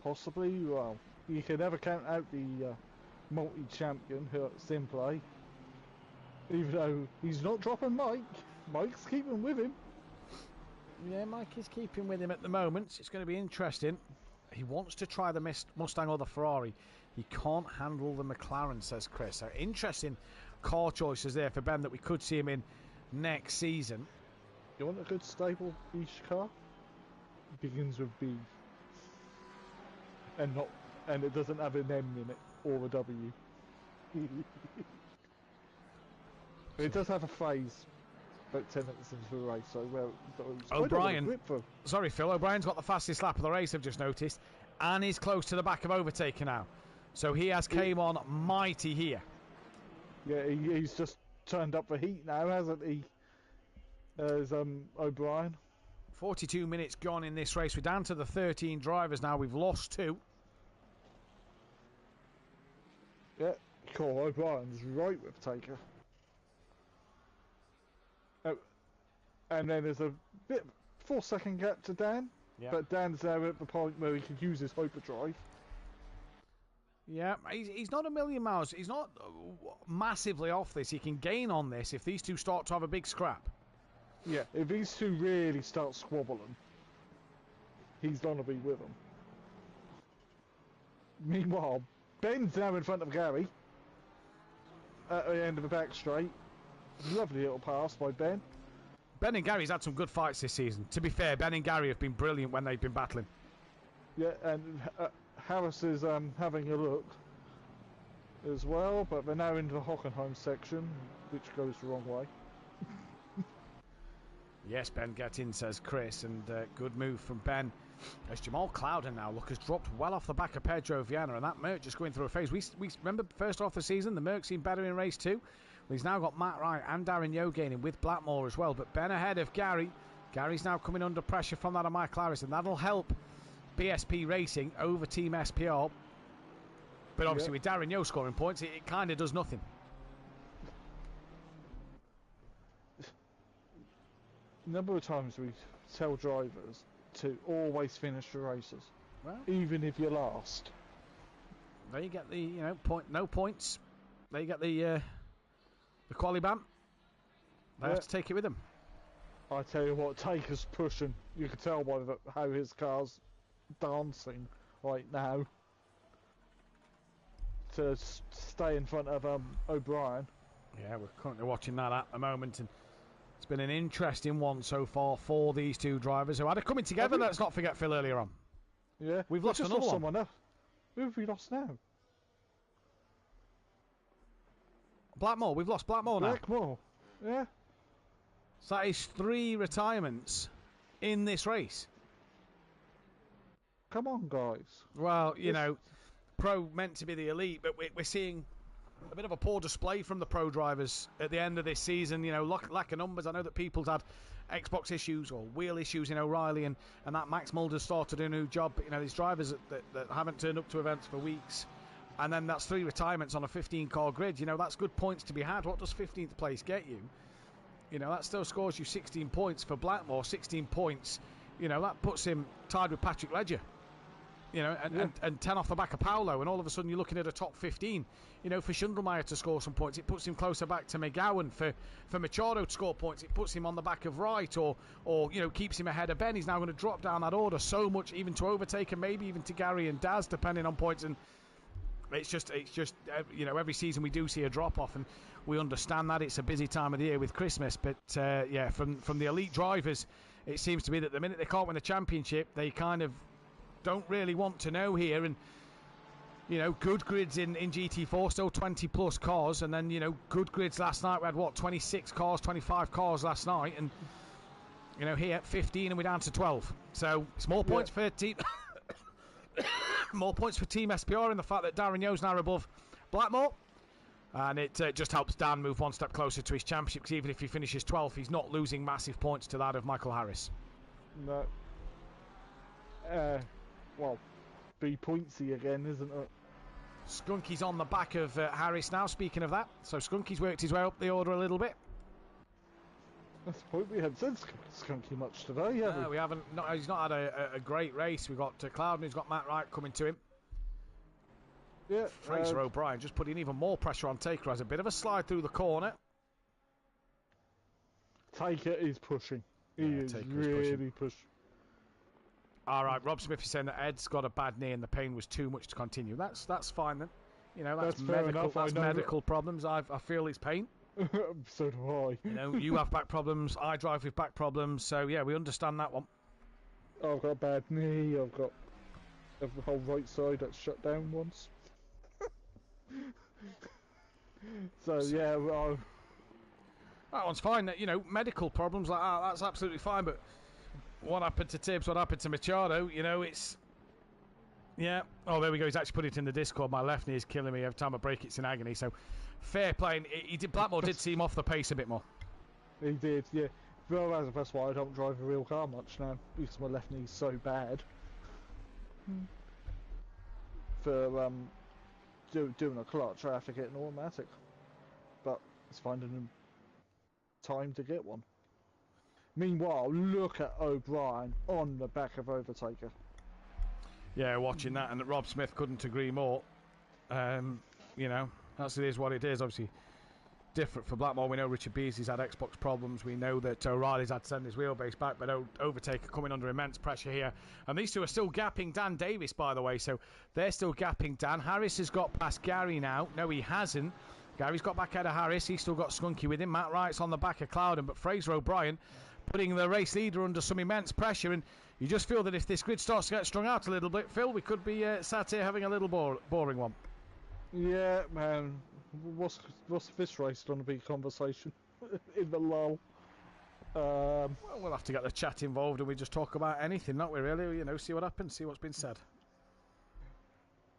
Possibly. Well, you can never count out the multi-champion here at SimPlay. Even though he's not dropping Mike. Mike's keeping with him. Yeah, Mike is keeping with him at the moment. It's going to be interesting. He wants to try the Mustang or the Ferrari. He can't handle the McLaren, says Chris. So interesting car choices there for Ben that we could see him in next season. You want a good stable beach car? Begins with B. And it doesn't have an M in it or a W. It does have a phase. about 10 minutes into the race, so O'Brien, sorry Phil, O'Brien's got the fastest lap of the race, I've just noticed, and he's close to the back of overtaker now. So he has came on mighty here. Yeah, he's just turned up the heat now, hasn't he? As O'Brien. 42 minutes gone in this race. We're down to the 13 drivers now. We've lost 2. Yeah, cool. O'Brien's right with Taker. Oh, and then there's a bit 4-second gap to Dan. Yep. But Dan's there at the point where he could use his hyperdrive. Yeah, he's not a million miles. He's not massively off this. He can gain on this if these two start to have a big scrap. Yeah, if these two really start squabbling, he's gonna be with them. Meanwhile, Ben's now in front of Gary at the end of the back straight. Lovely little pass by Ben. Ben and Gary's had some good fights this season. To be fair, Ben and Gary have been brilliant when they've been battling. Yeah, and Harris is having a look as well, but they're now into the Hockenheim section, which goes the wrong way. Yes, Ben, get in, says Chris, and good move from Ben. As Jamal Clouden now, look, has dropped well off the back of Pedro Viana, and that Merc just going through a phase. We remember first half of the season, the Merc seemed better in race 2. Well, he's now got Matt Wright and Darren Yeo gaining with Blackmore as well, but Ben ahead of Gary. Gary's now coming under pressure from that of Michael Harris, and that'll help BSP Racing over Team SPR. But obviously with Darren Yeo scoring points, it kind of does nothing. Number of times we tell drivers to always finish the races, well, even if you're last. There you get the no points. There you get the quali ban. They have to take it with them. I tell you what, Taker's pushing. You can tell by how his car's dancing right now to stay in front of O'Brien. Yeah, we're currently watching that at the moment, and it's been an interesting one so far for these two drivers who had a coming together. Let's not forget Phil earlier on. Yeah, we've lost another one. Someone else. Who have we lost now? Blackmore. We've lost Blackmore now. Blackmore. Yeah. So that is 3 retirements in this race. Come on, guys. Well, you know, pro meant to be the elite, but we're seeing a bit of a poor display from the pro drivers at the end of this season. You know, lack of numbers. I know that people's had Xbox issues or wheel issues in O'Reilly, and that Max Mulder's started a new job. But, you know, these drivers that haven't turned up to events for weeks, and then that's 3 retirements on a 15-car grid. You know, that's good points to be had. What does 15th place get you? You know, that still scores you 16 points for Blackmore. 16 points. You know, that puts him tied with Patrick Ledger. You know, and 10 off the back of Paolo, and all of a sudden you're looking at a top 15. You know, for Schundelmeyer to score some points, it puts him closer back to McGowan. For Machado to score points, it puts him on the back of Wright, or you know, keeps him ahead of Ben. He's now going to drop down that order so much, even to overtake, and maybe even to Gary and Daz, depending on points. And it's just you know, every season we do see a drop off, and we understand that it's a busy time of the year with Christmas. But yeah, from the elite drivers, it seems to be that the minute they can't win the championship, they kind of don't really want to know here. And you know, good grids in GT4, still 20 plus cars, and then, you know, good grids last night. We had what, 26 cars, 25 cars last night, and you know, here 15 and we're down to 12. So it's more points for team more points for Team SPR in the fact that Darren Yeo's now above Blackmore, and it just helps Dan move one step closer to his championship, because even if he finishes 12th, he's not losing massive points to that of Michael Harris. No. Well, be pointsy again, isn't it? Skunky's on the back of Harris now, speaking of that. So Skunky's worked his way up the order a little bit. That's the point. We haven't said Skunky much today, have we? No, we haven't. He's not had a great race. We've got Clouden, who's got Matt Wright coming to him. Yeah. Fraser O'Brien just putting even more pressure on Taker, has a bit of a slide through the corner. Taker is pushing. He is really pushing. All right, Rob Smith is saying that Ed's got a bad knee and the pain was too much to continue. That's fine then. You know, that's medical. That's medical problems. I feel his pain. So do I. You know, you have back problems. I drive with back problems. So yeah, we understand that one. I've got a bad knee. I've got the whole right side that's shut down once. So yeah, That one's fine. You know, medical problems like that, that's absolutely fine. But what happened to Tibbs? What happened to Machado? You know, it's... Yeah. Oh, there we go. He's actually put it in the Discord. My left knee is killing me every time I break. It's in agony. So, fair play. Blackmore did seem off the pace a bit more. He did, yeah. Well, that's why I don't drive a real car much now, because my left knee's so bad. For doing a clutch, I have to get an automatic. But it's finding time to get one. Meanwhile, look at O'Brien on the back of Overtaker. Yeah, watching that, and Rob Smith couldn't agree more. You know, it is what it is. Obviously, different for Blackmore. We know Richard Beasley's had Xbox problems. We know that O'Reilly's had to send his wheelbase back, but Overtaker coming under immense pressure here. And these two are still gapping Dan Davis, by the way, so they're still gapping Dan. Harris has got past Gary now. No, he hasn't. Gary's got back ahead of Harris. He's still got Skunky with him. Matt Wright's on the back of Clouden, but Fraser O'Brien putting the race leader under some immense pressure. And you just feel that if this grid starts to get strung out a little bit, Phil, we could be sat here having a little boring one. Yeah, man. What's this race going to be conversation in the lull? Well, we'll have to get the chat involved and we just talk about anything, not we really? You know, see what happens, see what's been said.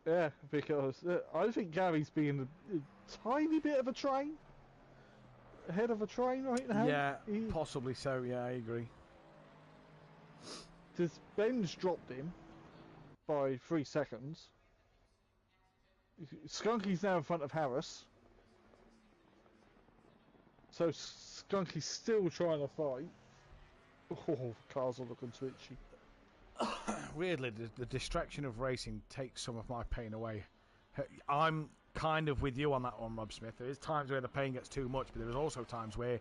Yeah, because I think Gary's being a tiny bit of a train. Ahead of a train right now. Yeah, possibly so, yeah, I agree. Because Ben's dropped him by 3 seconds. Skunky's now in front of Harris. So Skunky's still trying to fight. Oh, the cars are looking twitchy. Weirdly, the distraction of racing takes some of my pain away. I'm kind of with you on that one, Rob Smith. There is times where the pain gets too much, but there is also times where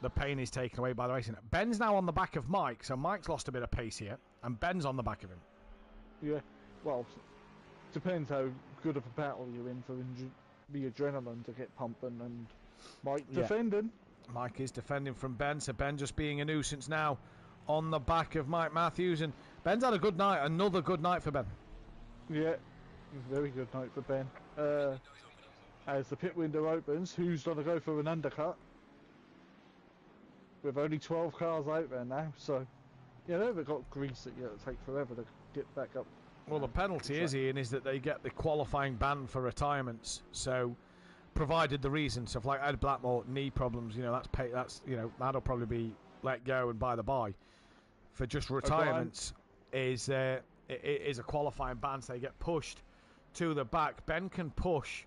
the pain is taken away by the racing. Ben's now on the back of Mike, so Mike's lost a bit of pace here, and Ben's on the back of him. Yeah, well, depends how good of a battle you're in for the adrenaline to get pumping, and Mike defending. Mike is defending from Ben, so Ben just being a nuisance now on the back of Mike Matthews, and Ben's had a good night, another good night for Ben. Yeah, very good night for Ben. As the pit window opens, who's going to go for an undercut? With only 12 cars out there now, so you know they've got grease that you have to take forever to get back up. Well, the penalty is, Ian, is that they get the qualifying ban for retirements. So, provided the reason, so if like Ed Blackmore knee problems, you know that's you know that'll probably be let go and by the by. For just retirements, is a qualifying ban, so they get pushed to the back. Ben can push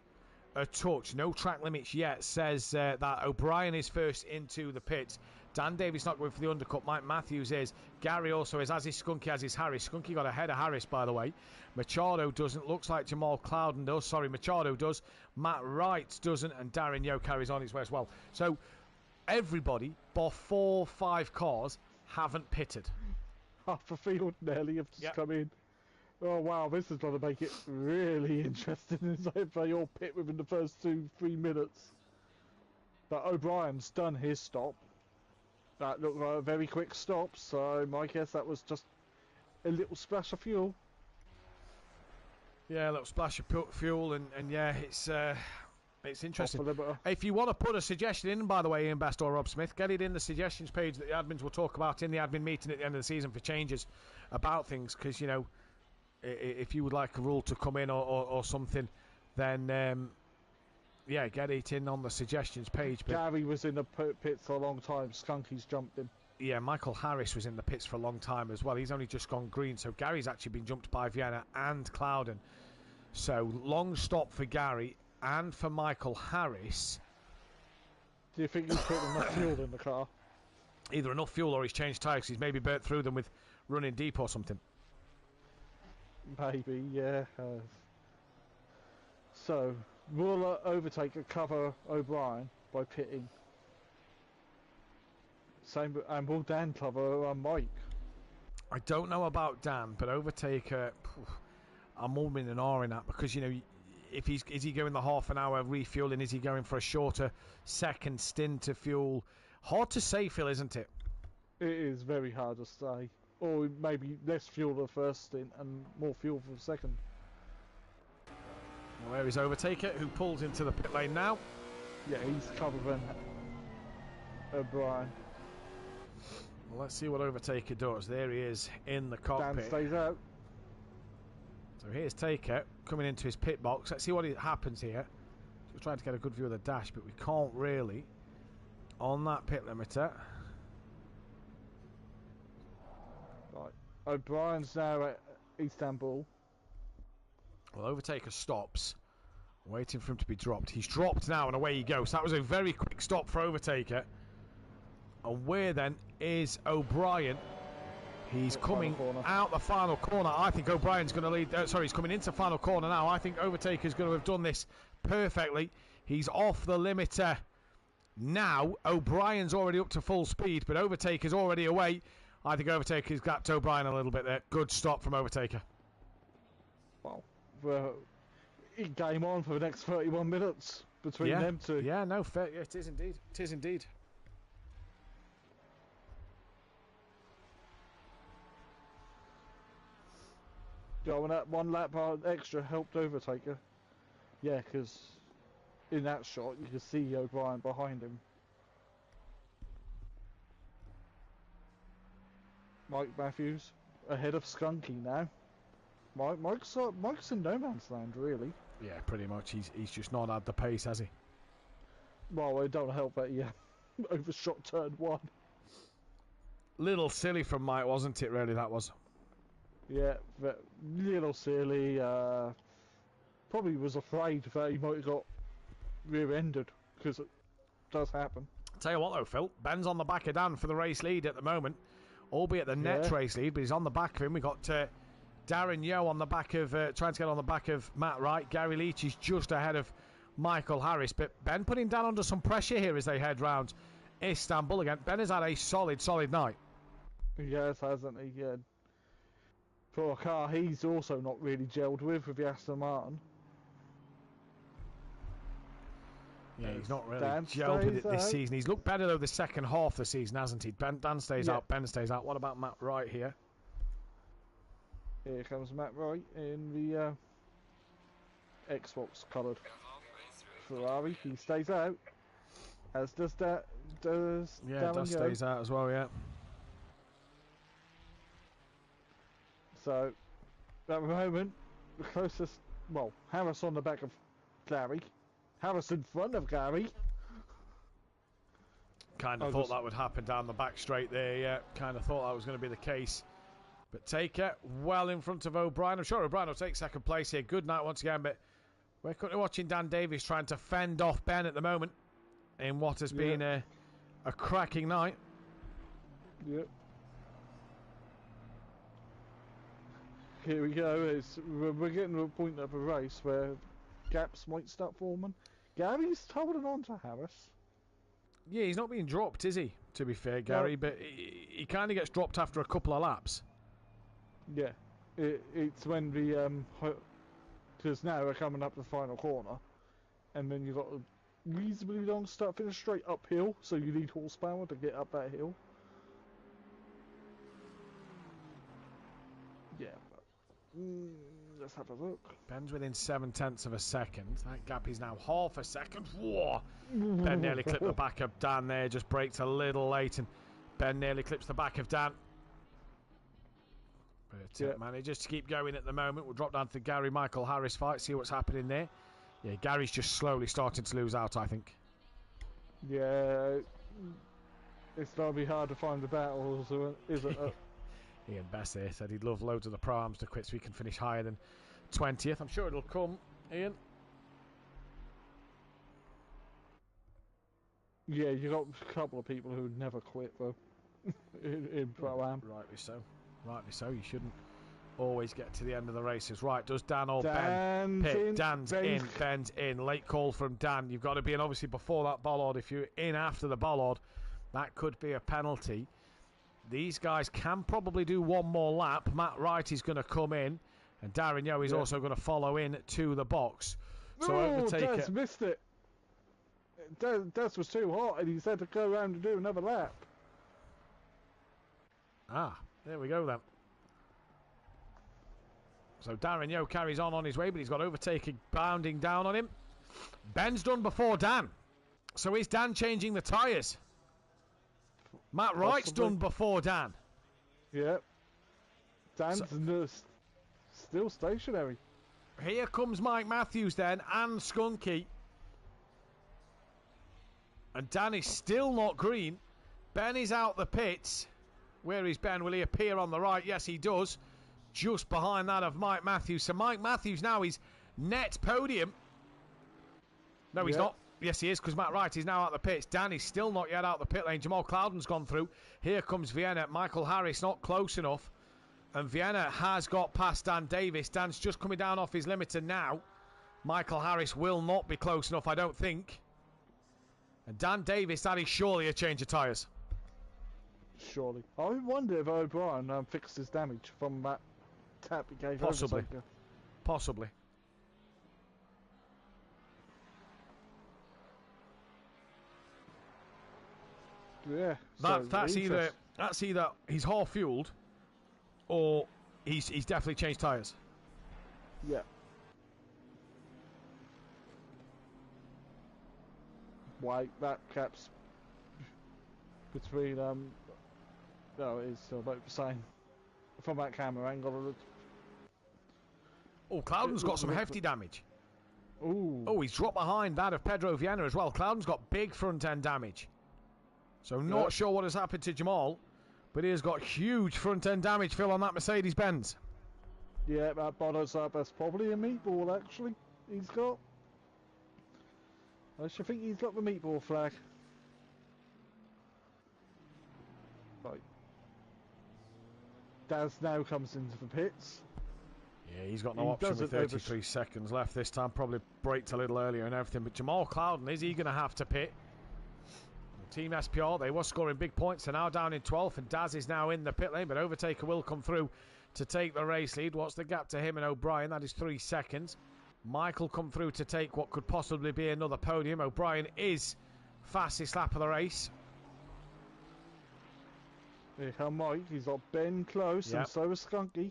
a touch, no track limits yet. Says that O'Brien is first into the pits. Dan Davis not going for the undercut. Mike Matthews is. Gary also is, as is Skunky, as is Harris. Skunky got ahead of Harris, by the way. Machado doesn't. Looks like Jamal Clouden does. Sorry, Machado does. Matt Wright doesn't. And Darren Yo carries on his way as well. So, everybody, bar 4-5 cars, haven't pitted. Half the field nearly have just come in. Oh, wow, this is going to make it really interesting if they all pit within the first 2-3 minutes. But O'Brien's done his stop. That looked like a very quick stop, so my guess that was just a little splash of fuel. Yeah, a little splash of fuel, and yeah, it's interesting. If you want to put a suggestion in, by the way, Ian Best or Rob Smith, get it in the suggestions page that the admins will talk about in the admin meeting at the end of the season for changes about things, because, you know, if you would like a rule to come in or something, then... yeah, get it in on the suggestions page. But Gary was in the pits for a long time. Skunky's jumped him. Yeah, Michael Harris was in the pits for a long time as well. He's only just gone green. So Gary's actually been jumped by Vienna and Clouden. So long stop for Gary and for Michael Harris. Do you think he's put enough fuel in the car? Either enough fuel or he's changed tyres. He's maybe burnt through them with running deep or something. Maybe, yeah. So... will Overtaker cover O'Brien by pitting? Same, and will Dan cover Mike? I don't know about Dan, but Overtaker, I'm all in an R in that, because, you know, if is he going the half an hour refueling? Is he going for a shorter second stint of fuel? Hard to say, Phil, isn't it? It is very hard to say. Or maybe less fuel the first stint and more fuel for the second. Where is Overtaker, who pulls into the pit lane now? Yeah, he's covering O'Brien. Well, let's see what Overtaker does. There he is in the Dan cockpit. stays out. So here's Taker coming into his pit box. Let's see what happens here. We're trying to get a good view of the dash, but we can't really on that pit limiter. Right. O'Brien's now at Istanbul. Well, Overtaker stops, waiting for him to be dropped. He's dropped now, and away he goes. That was a very quick stop for Overtaker. And where then is O'Brien? He's coming out the final corner. I think O'Brien's going to lead. He's coming into final corner now. I think Overtaker's going to have done this perfectly. He's off the limiter now. O'Brien's already up to full speed, but Overtaker's already away. I think Overtaker's gapped O'Brien a little bit there. Good stop from Overtaker. Well, game on for the next 31 minutes between them two. Yeah, no, fair. Yeah, it is indeed. It is indeed. Going that 1 lap extra helped Overtaker. Yeah, because in that shot you can see O'Brien behind him. Mike Matthews ahead of Skunky now. Mike's in no man's land, really. Yeah, pretty much. He's just not had the pace, has he? Well, it don't help that he overshot turn 1. Little silly from Mike, wasn't it? Really, that was. Yeah, but little silly. Probably was afraid that he might have got rear-ended, because it does happen. Tell you what though, Phil, Ben's on the back of Dan for the race lead at the moment, albeit the net race lead, but he's on the back of him. We got Darren Yeo on the back of trying to get on the back of Matt Wright. Gary Leach is just ahead of Michael Harris, but Ben putting Dan under some pressure here as they head round Istanbul again. Ben has had a solid night. Yes, hasn't he? Yeah. For a car he's also not really gelled with the Aston Martin. Yeah, he's not really gelled with it this season. He's looked better though the second half of the season, hasn't he? Dan stays out, Ben stays out. What about Matt Wright here? Here comes Matt Wright in the Xbox coloured Ferrari. He stays out, as does Dust stays out as well, yeah. So, at the moment, the closest, well, Harris on the back of Gary, Harris in front of Gary. Kind of thought that would happen down the back straight there, yeah. Kind of thought that was going to be the case. But Taker well in front of O'Brien. I'm sure O'Brien will take second place here. Good night once again, but we're currently watching Dan Davies trying to fend off Ben at the moment in what has been a cracking night. Yep. Here we go. We're getting to a point of a race where gaps might start forming. Gary's holding on to Harris. Yeah, he's not being dropped, is he? To be fair, Gary, but he kind of gets dropped after a couple of laps. Yeah, it's when the because now we're coming up to the final corner, and then you've got a reasonably long start finish straight uphill, so you need horsepower to get up that hill. Yeah. Let's have a look. Ben's within 0.7 of a second. That gap is now half a second. Whoa! Ben nearly clipped the back of Dan there. Just braked a little late, and Ben nearly clips the back of Dan. But manages to keep going at the moment. We'll drop down to the Gary Michael Harris fight. See what's happening there. Yeah, Gary's just slowly starting to lose out, I think. Yeah, it's going to be hard to find the battles, isn't it? Ian Best there said he'd love loads of the Pro-Ams to quit so he can finish higher than 20th. I'm sure it'll come, Ian. Yeah, you got a couple of people who never quit though in Pro-Am. Rightly so. Rightly so. You shouldn't always get to the end of the races. Right, does Dan or Ben pit? Dan's in, Ben's in. Late call from Dan. You've got to be in obviously before that bollard. If you're in after the bollard, that could be a penalty. These guys can probably do one more lap. Matt Wright is going to come in, and Darren Yeo is also going to follow in to the box. So overtake it. Des missed it. Des was too hot, and he said to go around and do another lap. Ah, there we go then. So Darren Yeo carries on his way, but he's got overtaking bounding down on him. Ben's done before Dan. So is Dan changing the tyres? Matt Wright's done before Dan. Yep. Dan's still stationary. Here comes Mike Matthews then, and Skunky. And Dan is still not green. Ben is out the pits. Where is Ben? Will he appear on the right? Yes, he does. Just behind that of Mike Matthews. So Mike Matthews now is net podium. No, he's not. Yes, he is, because Matt Wright is now out the pits. Dan is still not yet out the pit lane. Jamal Cloudon's gone through. Here comes Vienna. Michael Harris not close enough. And Vienna has got past Dan Davis. Dan's just coming down off his limiter now. Michael Harris will not be close enough, I don't think. And Dan Davis, that is surely a change of tyres. Surely. I wonder if O'Brien fixed his damage from that tap he gave. Possibly. Possibly. Yeah. That's either he's half fueled, or he's definitely changed tyres. Yeah. Wait, that cap's between no, it's still about the same from that camera angle. Oh, Cloudon's got some hefty damage. Ooh. Oh, he's dropped behind that of Pedro Vienna as well. Cloudon's got big front end damage. So not sure what has happened to Jamal, but he has got huge front end damage, Phil, on that Mercedes-Benz. Yeah, that bothers up. That's probably a meatball, actually. He's got. I should think he's got the meatball flag. Right. Daz now comes into the pits. Yeah, he's got no option with 33 seconds left this time. Probably braked a little earlier and everything. But Jamal Cloudon, is he going to have to pit? Team SPR, they were scoring big points. They're now down in 12th, and Daz is now in the pit lane, but Overtaker will come through to take the race lead. What's the gap to him and O'Brien? That is 3 seconds. Michael come through to take what could possibly be another podium. O'Brien is fastest lap of the race. Here come Mike. He's got Ben close, and so is Skunky.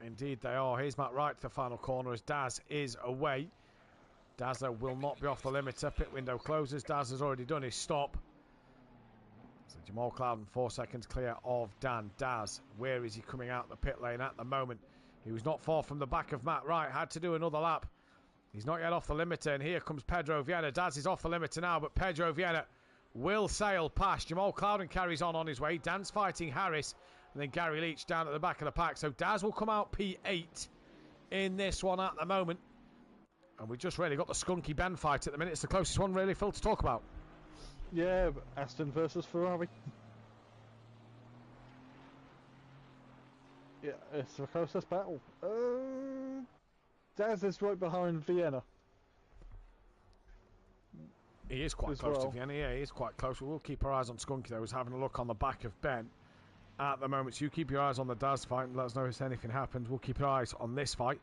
Indeed they are. Here's Matt Wright to the final corner as Daz is away. Dazzler will not be off the limiter. Pit window closes. Daz has already done his stop. So Jamal Cloudon 4 seconds clear of Dan. Daz, where is he coming out the pit lane at the moment? He was not far from the back of Matt Wright. Had to do another lap. He's not yet off the limiter, and here comes Pedro Vienna. Daz is off the limiter now, but Pedro Vienna will sail past. Jamal Cloudon carries on his way. Dan's fighting Harris, and then Gary Leach down at the back of the pack. So Daz will come out P8 in this one at the moment. And we just really got the Skunky Ben fight at the minute. It's the closest one really, Phil, to talk about. Yeah, Aston versus Ferrari. Yeah, it's the closest battle. Daz is right behind Vienna. He is quite close to Vienna, yeah, he is quite close. We'll keep our eyes on Skunky, though. He's having a look on the back of Ben at the moment. So you keep your eyes on the Daz fight and let us know if anything happens. We'll keep our eyes on this fight.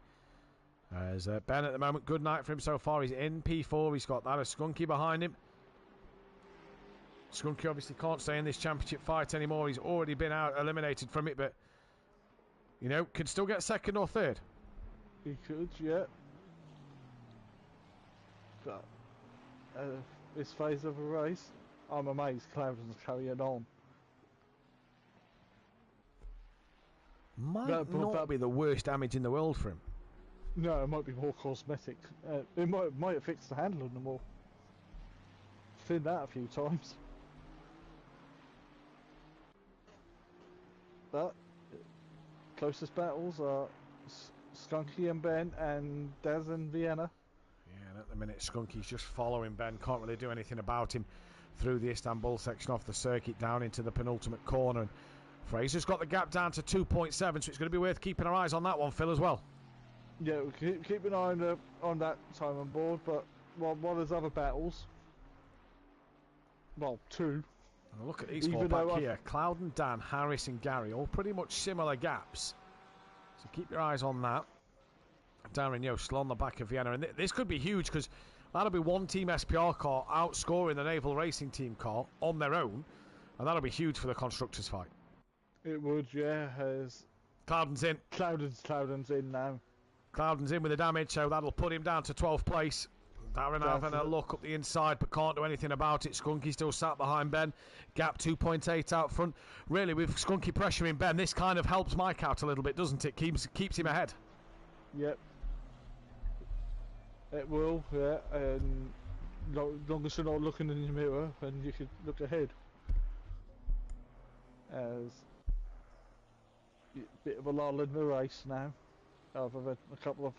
As Ben at the moment, good night for him so far. He's in P4. He's got that of Skunky behind him. Skunky obviously can't stay in this championship fight anymore. He's already been eliminated from it, but, you know, can still get second or third. He could, yeah. But this phase of a race, I'm amazed Cloudon's carrying on. Might not be the worst damage in the world for him. No, it might be more cosmetic. It might have fixed the handle on them all. Thinned that a few times. But closest battles are Skunky and Ben and Daz and Vienna. Yeah, and at the minute Skunky's just following Ben. Can't really do anything about him through the Istanbul section off the circuit down into the penultimate corner. And Fraser's got the gap down to 2.7, so it's going to be worth keeping our eyes on that one, Phil, as well. Yeah, we'll keep an eye on that time on board, but while there's other battles, well, 2. And look at these four back here. Cloudon, Dan, Harris and Gary, all pretty much similar gaps. So keep your eyes on that. Darren Yost still on the back of Vienna. And this could be huge because that'll be one Team SPR car outscoring the Naval Racing Team car on their own. And that'll be huge for the Constructors fight. It would, yeah. Cloudon's in. Cloudon's in now. Cloudon's in with the damage, so that'll put him down to 12th place. Darren having a look up the inside, but can't do anything about it. Skunky still sat behind Ben. Gap 2.8 out front. Really, with Skunky pressuring Ben, this kind of helps Mike out a little bit, doesn't it? Keeps him ahead. Yep. It will, yeah. And long as you're not looking in the mirror, and you can look ahead. As a bit of a lull in the race now. Other than a couple of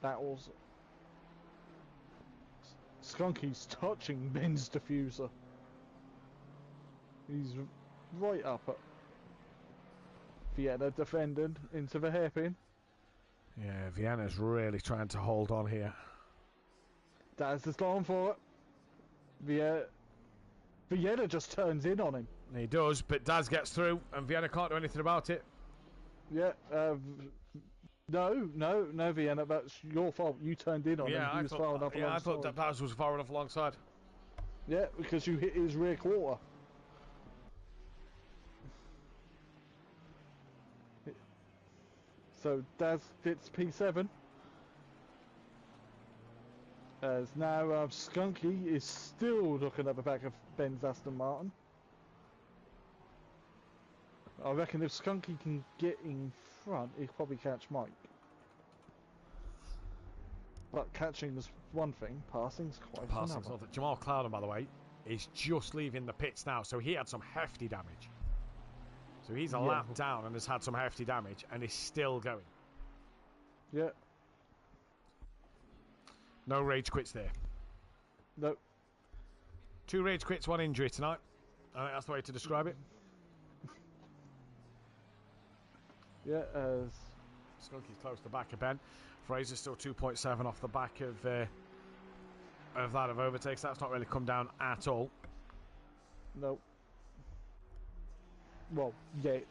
battles. Skunky's touching Ben's diffuser. He's right up at Vienna defending into the hairpin. Yeah, Vienna's really trying to hold on here. Daz is going for it. Vienna just turns in on him. He does, but Daz gets through, and Vienna can't do anything about it. Yeah, no, Vienna, that's your fault. You turned in on him. He was far enough alongside. I thought that Daz was far enough alongside. Yeah, because you hit his rear quarter. So Daz gets P7. As now Skunky is still looking at the back of Ben's Aston Martin. I reckon if Skunky can get in front, he'll probably catch Mike. But catching is one thing, passing's quite another. Jamal Clouden, by the way, is just leaving the pits now, so he had some hefty damage. So he's a lap down and has had some hefty damage, and is still going. Yeah. No rage quits there. No. 2 rage quits, 1 injury tonight. I think that's the way to describe it. Yeah, as Skunky's close to the back of Ben. Fraser's still 2.7 off the back of that of overtakes. That's not really come down at all. No. Well, yet.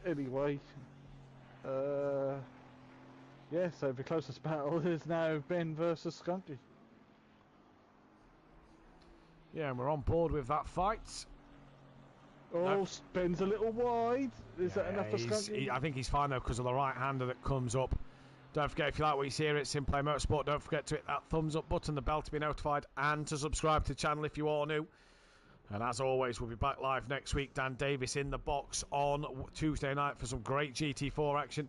Anyway. Yeah, so the closest battle is now Ben versus Skunky. Yeah, and we're on board with that fight. Oh, no. Ben's a little wide. Is that enough for Skunky? I think he's fine though because of the right-hander that comes up. Don't forget, if you like what you see here at SimPlay Motorsport, don't forget to hit that thumbs up button, the bell to be notified, and to subscribe to the channel if you are new. And as always, we'll be back live next week. Dan Davis in the box on Tuesday night for some great GT4 action.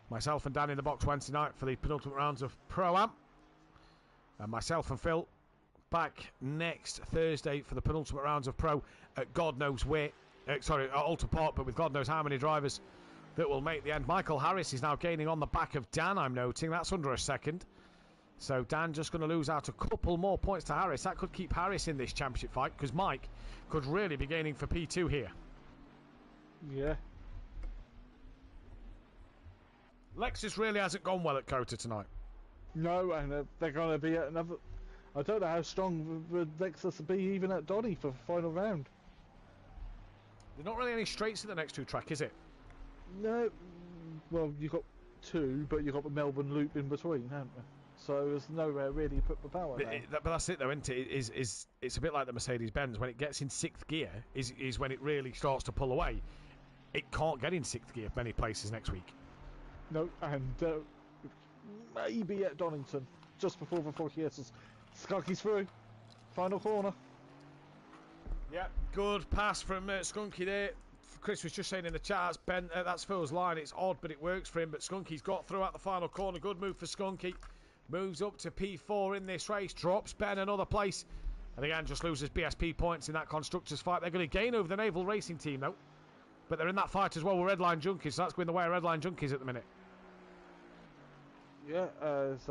Myself and Dan in the box Wednesday night for the penultimate rounds of Pro-Am. And myself and Phil back next Thursday for the penultimate rounds of Pro at God knows where. At Alton Park, but with God knows how many drivers that will make the end. Michael Harris is now gaining on the back of Dan, I'm noting. That's under a second. So Dan just going to lose out a couple more points to Harris. That could keep Harris in this championship fight, because Mike could really be gaining for P2 here. Yeah. Lexus really hasn't gone well at COTA tonight. No, and they're going to be at another... I don't know how strong the Lexus will be even at Donny for the final round. There's not really any straights in the next 2 track, is it? No. Well, you've got 2, but you've got the Melbourne loop in between, haven't you? So there's nowhere really to put the power down. But that's it though, isn't it? It's a bit like the Mercedes-Benz. When it gets in 6th gear is when it really starts to pull away. It can't get in 6th gear many places next week. No, and maybe at Donington, just before the 48ers. Skunky's through. Final corner. Yeah, good pass from Skunky there. Chris was just saying in the chat, that's Phil's line. It's odd, but it works for him. But Skunky's got through at the final corner. Good move for Skunky. Moves up to P4 in this race. Drops Ben another place. And again, just loses BSP points in that Constructors fight. They're going to gain over the Naval Racing team, though. But they're in that fight as well with Redline Junkies. So that's going the way of Redline Junkies at the minute. Yeah, as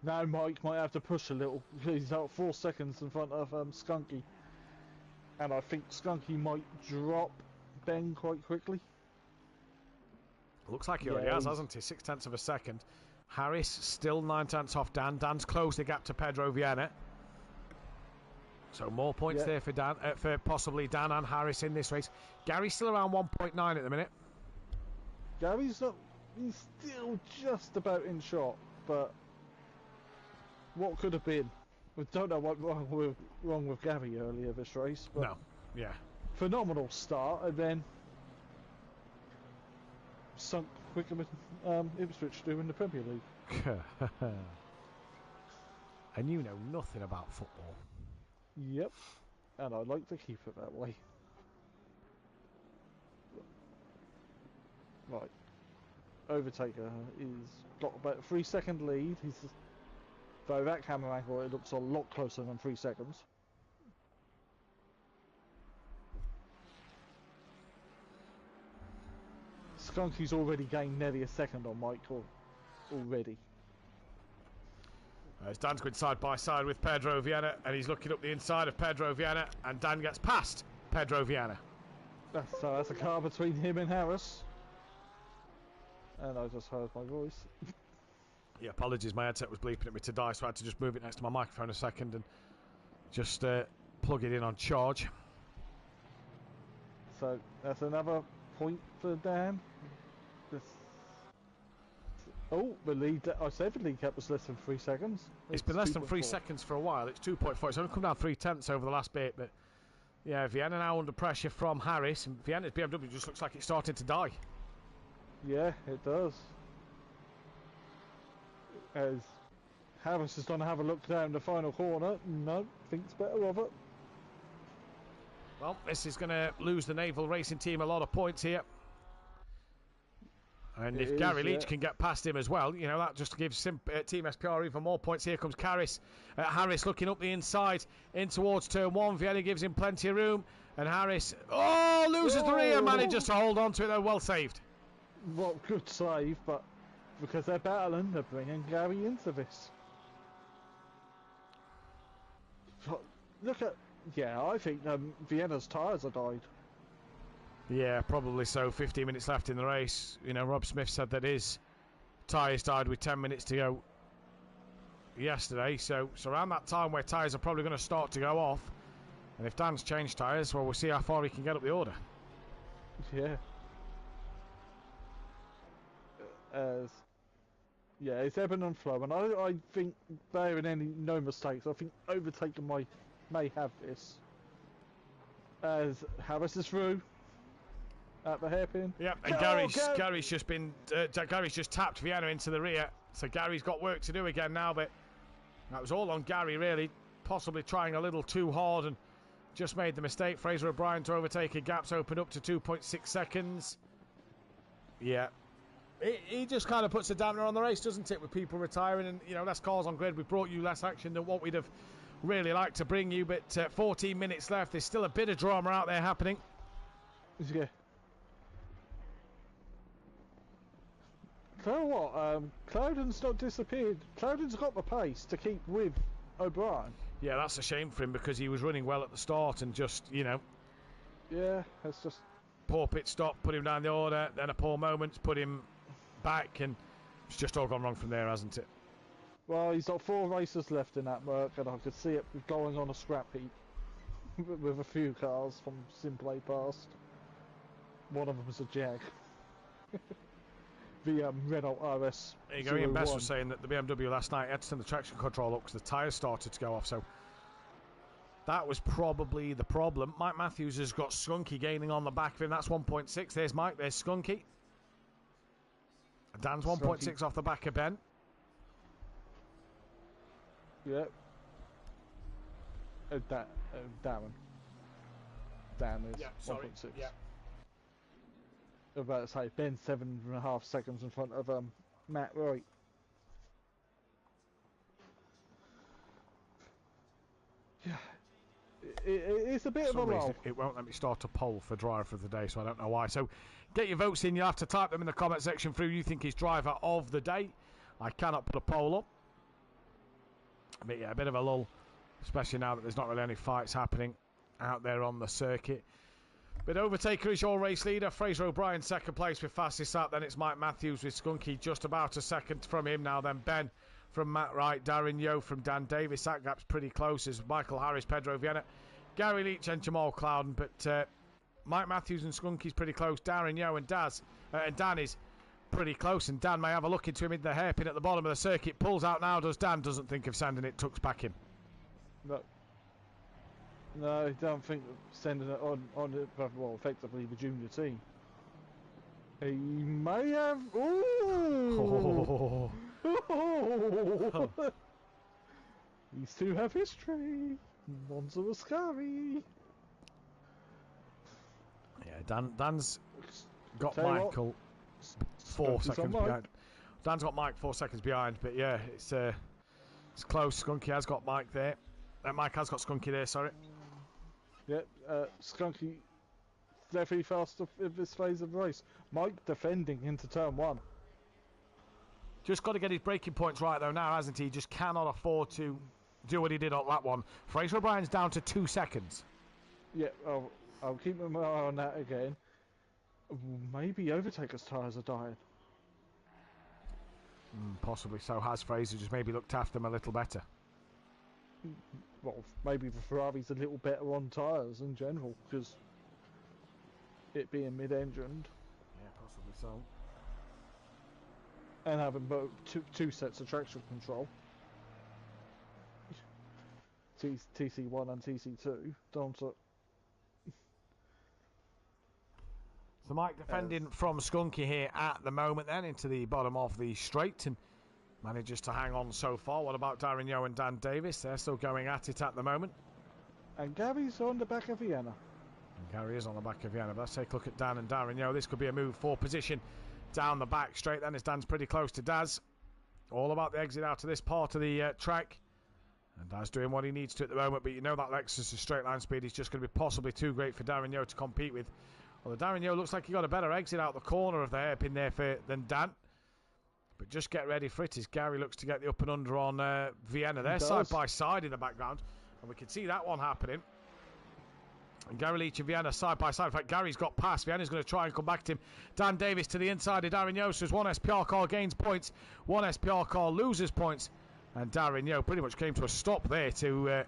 now Mike might have to push a little. He's out 4 seconds in front of Skunky. And I think Skunky might drop Ben quite quickly. Looks like he already has, hasn't he? 0.6 of a second. Harris still 9/10 off Dan. Dan's closed the gap to Pedro Viana. So more points there for Dan, for possibly Dan and Harris in this race. Gary's still around 1.9 at the minute. Gary's not. He's still just about in shot, but what could have been? We don't know what wrong with Gary earlier this race, but no, yeah, phenomenal start, and then sunk quicker than Ipswich do in the Premier League. And you know nothing about football. Yep. And I'd like to keep it that way. Right. Overtaker is got about a 3-second lead. He's though that camera angle, it looks a lot closer than 3 seconds. Skunky's already gained nearly a second on Michael already. As Dan's going side by side with Pedro Viana, and he's looking up the inside of Pedro Viana, and Dan gets past Pedro Viana. That's a car between him and Harris. And I just heard my voice. Yeah, apologies, my headset was bleeping at me to die, so I had to just move it next to my microphone a second and just plug it in on charge. So that's another point for Dan. Oh, the lead, I said the lead cap was less than 3 seconds. It's been less than 3 seconds for a while. It's 2.4. It's only come down 0.3 over the last bit, but yeah, Vienna now under pressure from Harris, and Vienna's BMW just looks like it's starting to die. Yeah, it does. As Harris is going to have a look down the final corner. No, thinks better of it. Well, this is going to lose the Naval Racing Team a lot of points here. And if Gary Leach can get past him as well, you know, that just gives Team SPR even more points. Here comes Harris looking up the inside in towards turn 1. Vienna gives him plenty of room. And Harris, loses the rear, manages to hold on to it, though. Well saved. Well, good save, but because they're battling, they're bringing Gary into this. Look at, I think Vienna's tyres have died. Yeah, probably so. 15 minutes left in the race. You know, Rob Smith said that his tyres died with 10 minutes to go yesterday. So it's around that time where tyres are probably going to start to go off. And if Dan's changed tyres, well, we'll see how far he can get up the order. Yeah. It's ebbing and flowing. I think, barring no mistakes, I think Overtaker may have this. As Harris is through. At the hairpin. Yeah, and Gary's just tapped Vienna into the rear. So Gary's got work to do again now, but that was all on Gary really, possibly trying a little too hard and just made the mistake. Fraser O'Brien to overtake, gaps open up to 2.6 seconds. Yeah. He just kind of puts a dampener on the race, doesn't it, with people retiring and, you know, less cars on grid. We've brought you less action than what we'd have really liked to bring you, but 14 minutes left. There's still a bit of drama out there happening. Yeah. Tell you what, Cloudon's not disappeared. Cloudon's got the pace to keep with O'Brien. Yeah, that's a shame for him because he was running well at the start and just, you know. Yeah, that's just... Poor pit stop, put him down the order, then a poor moment, put him back, and it's just all gone wrong from there, hasn't it? Well, he's got 4 races left in that Merc, and I could see it going on a scrap heap with a few cars from SimPlay past. One of them was a Jag. The Renault RS. There you go. Ian Best was saying that the BMW last night had to turn the traction control up because the tyres started to go off, so that was probably the problem. Mike Matthews has got Skunky gaining on the back of him. That's 1.6. There's Mike. There's Skunky. Dan's 1.6 off the back of Ben. Yep. Darren. Dan is 1.6. Yeah. I was about to say, Ben's 7.5 seconds in front of Matt Wright. Yeah. It's a bit of a lull. It won't let me start a poll for driver of the day, so I don't know why. So get your votes in. You'll have to type them in the comment section for who you think is driver of the day. I cannot put a poll up. But yeah, a bit of a lull, especially now that there's not really any fights happening out there on the circuit. But Overtaker is your race leader. Fraser O'Brien second place with fastest lap. Then it's Mike Matthews with Skunky just about a second from him now. Then Ben from Matt Wright, Darren Yeo from Dan Davis. That gap's pretty close as Michael Harris, Pedro Viana, Gary Leach and Jamal Clouden. But Mike Matthews and Skunky's pretty close. Darren Yeo and Dan is pretty close. And Dan may have a look into him in the hairpin at the bottom of the circuit. Pulls out now, does Dan. Doesn't think of sending it. Tucks back in. No, I don't think sending it on it, well, effectively the junior team. He may have... Ooh! Oh. These two have history. Monza was scary. Yeah, Dan's got Tell you Michael 4 seconds behind. Dan's got Mike 4 seconds behind, but yeah, it's close. Skunky has got Mike there. Mike has got Skunky there, sorry. Yep, Skunky definitely faster in this phase of the race. Mike defending into turn 1. Just got to get his braking points right though now, hasn't he? Just cannot afford to do what he did on that one. Fraser O'Brien's down to 2 seconds. Yeah, I'll keep my eye on that again. Maybe Overtaker's tyres are dying. Possibly so. Has Fraser just maybe looked after them a little better? Well, maybe the Ferrari's a little better on tyres in general, because it being mid-engined. Yeah, possibly so. And having both two sets of traction control. TC1 and TC2. So Mike defending from Skunky here at the moment then into the bottom of the straight and manages to hang on so far. What about Darren Yeo and Dan Davis? They're still going at it at the moment. And Gary's on the back of Vienna. And Gary is on the back of Vienna. But let's take a look at Dan and Darren Yeo. This could be a move for position down the back straight then as Dan's pretty close to Daz. All about the exit out of this part of the track. And Daz doing what he needs to at the moment, but you know that Lexus' straight line speed is just going to be possibly too great for Darren Yeo to compete with. Although Darren Yeo looks like he got a better exit out the corner of the hairpin there than Dan. But just get ready for it as Gary looks to get the up and under on Vienna. They're side by side in the background. And we can see that one happening. And Gary Leach and Vienna side by side. In fact, Gary's got past. Vienna's going to try and come back to him. Dan Davis to the inside of Darren Yeo. So one SPR car gains points. One SPR car loses points. And Darren Yeo pretty much came to a stop there to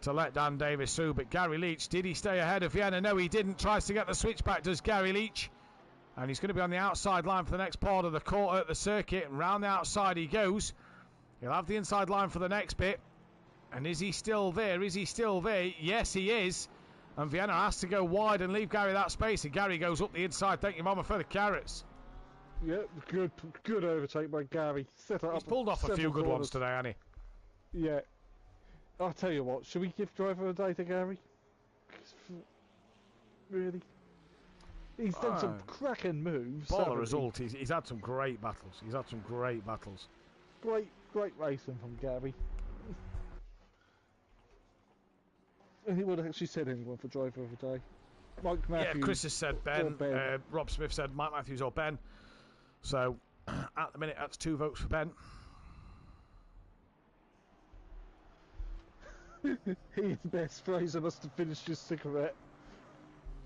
let Dan Davis through. But Gary Leach, did he stay ahead of Vienna? No, he didn't. Tries to get the switchback, does Gary Leach. And he's going to be on the outside line for the next part of the circuit. And round the outside he goes. He'll have the inside line for the next bit. And is he still there? Is he still there? Yes, he is. And Vienna has to go wide and leave Gary that space. And Gary goes up the inside. Thank you, Mama, for the carrots. Yep, good overtake by Gary. He's pulled off a few good ones today, hasn't he? Yeah. I'll tell you what, should we give driver of the day to Gary? Really? He's done some cracking moves. Baller result. He's had some great battles. Great racing from Gary. And he would have actually said anyone for driver of the day. Mike Matthews. Yeah, Chris has said Ben. Rob Smith said Mike Matthews or Ben. So, at the minute, that's 2 votes for Ben. He and Best Fraser must have finished his cigarette.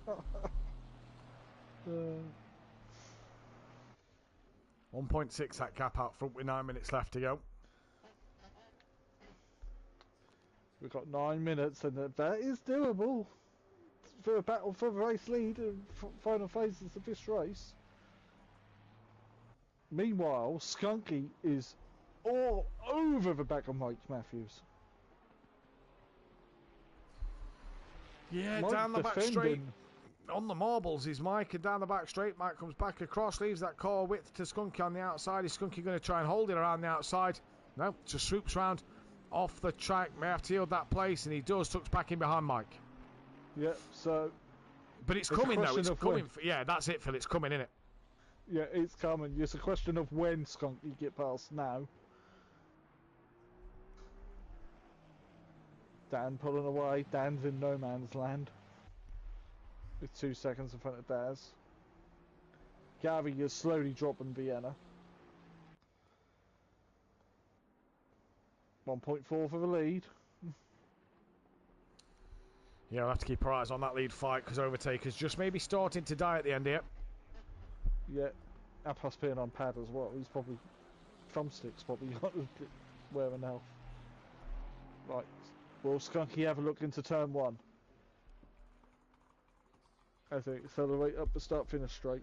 1.6 that gap out front with 9 minutes left to go. We've got 9 minutes, and that is doable for a battle for the race lead and final phases of this race. Meanwhile, Skunky is all over the back of Mike Matthews. Yeah, Mike down the defending. back straight. On the marbles is Mike, and down the back straight, Mike comes back across, leaves that car width to Skunky on the outside. Is Skunky going to try and hold it around the outside? No, just swoops round off the track. May have to yield that place, and he does, tucks back in behind Mike. Yep, so... But it's coming, though. It's coming. Yeah, that's it, Phil. It's coming, isn't it? Yeah, it's coming. It's a question of when Skunky get past now. Dan pulling away. Dan's in no man's land. With 2 seconds in front of Daz. Gary is slowly dropping Vienna. 1.4 for the lead. Yeah, we'll have to keep our eyes on that lead fight because Overtaker's just maybe starting to die at the end here. Yeah, Appas being on pad as well. He's probably thumbsticks probably got a bit wearing out. Right, will Skunky have a look into turn 1? I think accelerate up the start finish straight.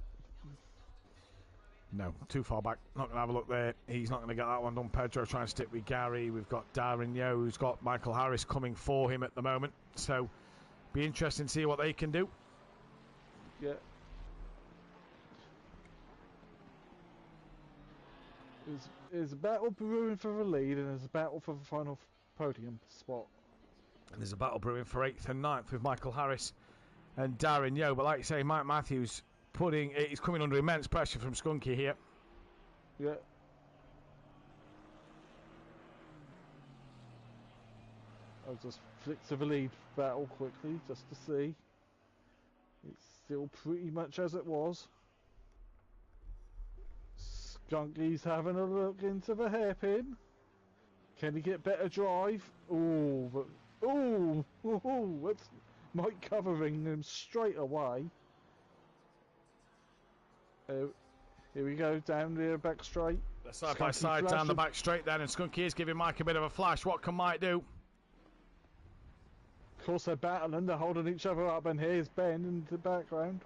No, too far back. Not going to have a look there. He's not going to get that one done. Pedro trying to stick with Gary. We've got Darren Yeo, who's got Michael Harris coming for him at the moment. So, be interesting to see what they can do. Yeah. There's a battle brewing for the lead, and there's a battle for the final podium spot. And there's a battle brewing for 8th and 9th with Michael Harris and Darren Yo. But like you say, Mike Matthews he's coming under immense pressure from Skunky here. Yeah. I'll just flick to the lead battle quickly, just to see. It's still pretty much as it was. Skunky's having a look into the hairpin. Can he get better drive? Oh, but that's Mike covering him straight away. Here we go, down the back straight. They're side by side down the back straight then, and Skunky is giving Mike a bit of a flash. What can Mike do? Of course they're battling, they're holding each other up, and here's Ben in the background.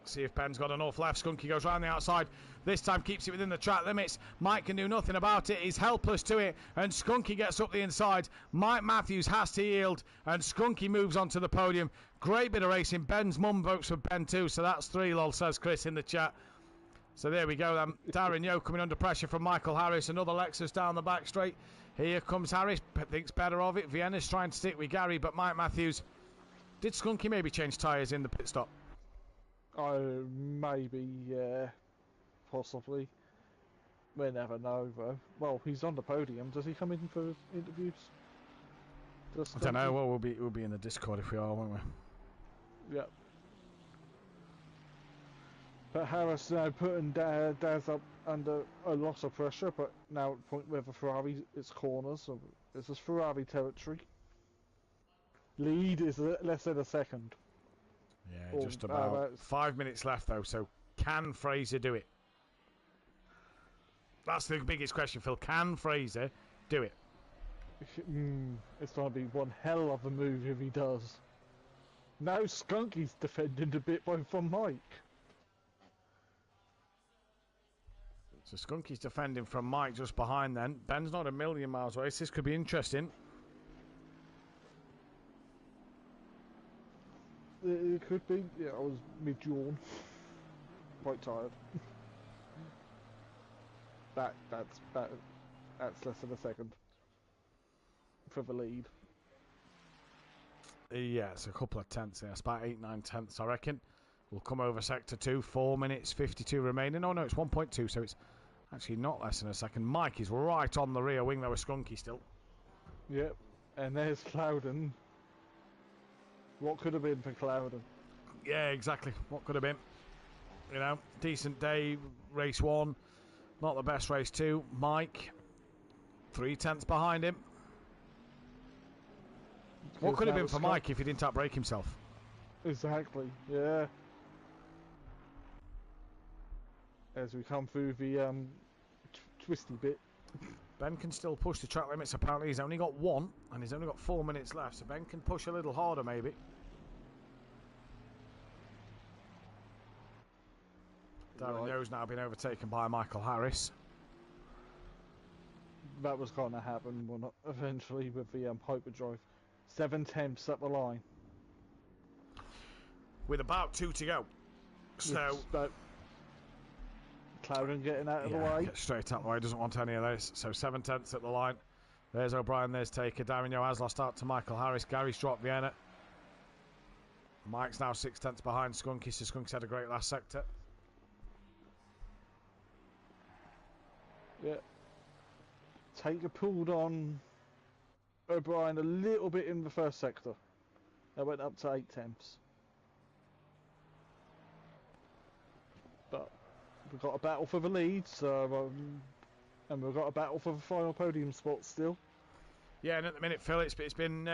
See if Ben's got enough left. Skunky goes round the outside. This time keeps it within the track limits. Mike can do nothing about it. He's helpless to it. And Skunky gets up the inside. Mike Matthews has to yield. And Skunky moves on to the podium. Great bit of racing. Ben's mum votes for Ben too. So that's 3, lol, says Chris in the chat. So there we go then. Darren Yo coming under pressure from Michael Harris. Another Lexus down the back straight. Here comes Harris. Thinks better of it. Vienna's trying to stick with Gary. But Mike Matthews. Did Skunky maybe change tyres in the pit stop? Oh, maybe, yeah, possibly. We never know, though. Well, he's on the podium. Does he come in for interviews? I don't know. Well, we'll be in the Discord if we are, won't we? Yep. But Harris now putting Daz up under a lot of pressure, but now at the point where the Ferrari, it's corners, so this is Ferrari territory. Lead is less than a second. Yeah, just about 5 minutes left though, so can Fraser do it? That's the biggest question, Phil. Can Fraser do it? It's going to be one hell of a move if he does. Now Skunky's defending a bit from Mike. So Skunky's defending from Mike just behind then. Ben's not a million miles away, so this could be interesting. It could be. Yeah, I was mid-yawn. Quite tired. That's less than a second for the lead. Yeah, it's a couple of tenths there. It's about 8-9 tenths, I reckon. We'll come over sector 2. 4 minutes 52 remaining. Oh no, it's 1.2, so it's actually not less than a second. Mike is right on the rear wing though with Skunky still. Yep, and there's Clouden. What could have been for Clouden? Yeah, exactly. What could have been? You know, decent day, race 1. Not the best race 2. Mike, 3 tenths behind him. What could have been for Mike if he didn't outbrake himself? Exactly, yeah. As we come through the twisty bit. Ben can still push the track limits. Apparently he's only got 1 and he's only got 4 minutes left, so Ben can push a little harder maybe. Darren Yo's now been overtaken by Michael Harris. That was going to happen eventually with the hyperdrive. 7 tenths up the line. With about 2 to go. So Clouden getting out of the way. Get straight out the way, doesn't want any of this. So 7 tenths at the line. There's O'Brien, there's Taker. Darren Yo has lost out to Michael Harris. Gary's dropped Vienna. Mike's now 6 tenths behind Skunky, so Skunky's had a great last sector. Yeah. Taker pulled on O'Brien a little bit in the first sector. That went up to 8 tenths. But we've got a battle for the lead, so and we've got a battle for the final podium spot still. Yeah, and at the minute, Phil, it's been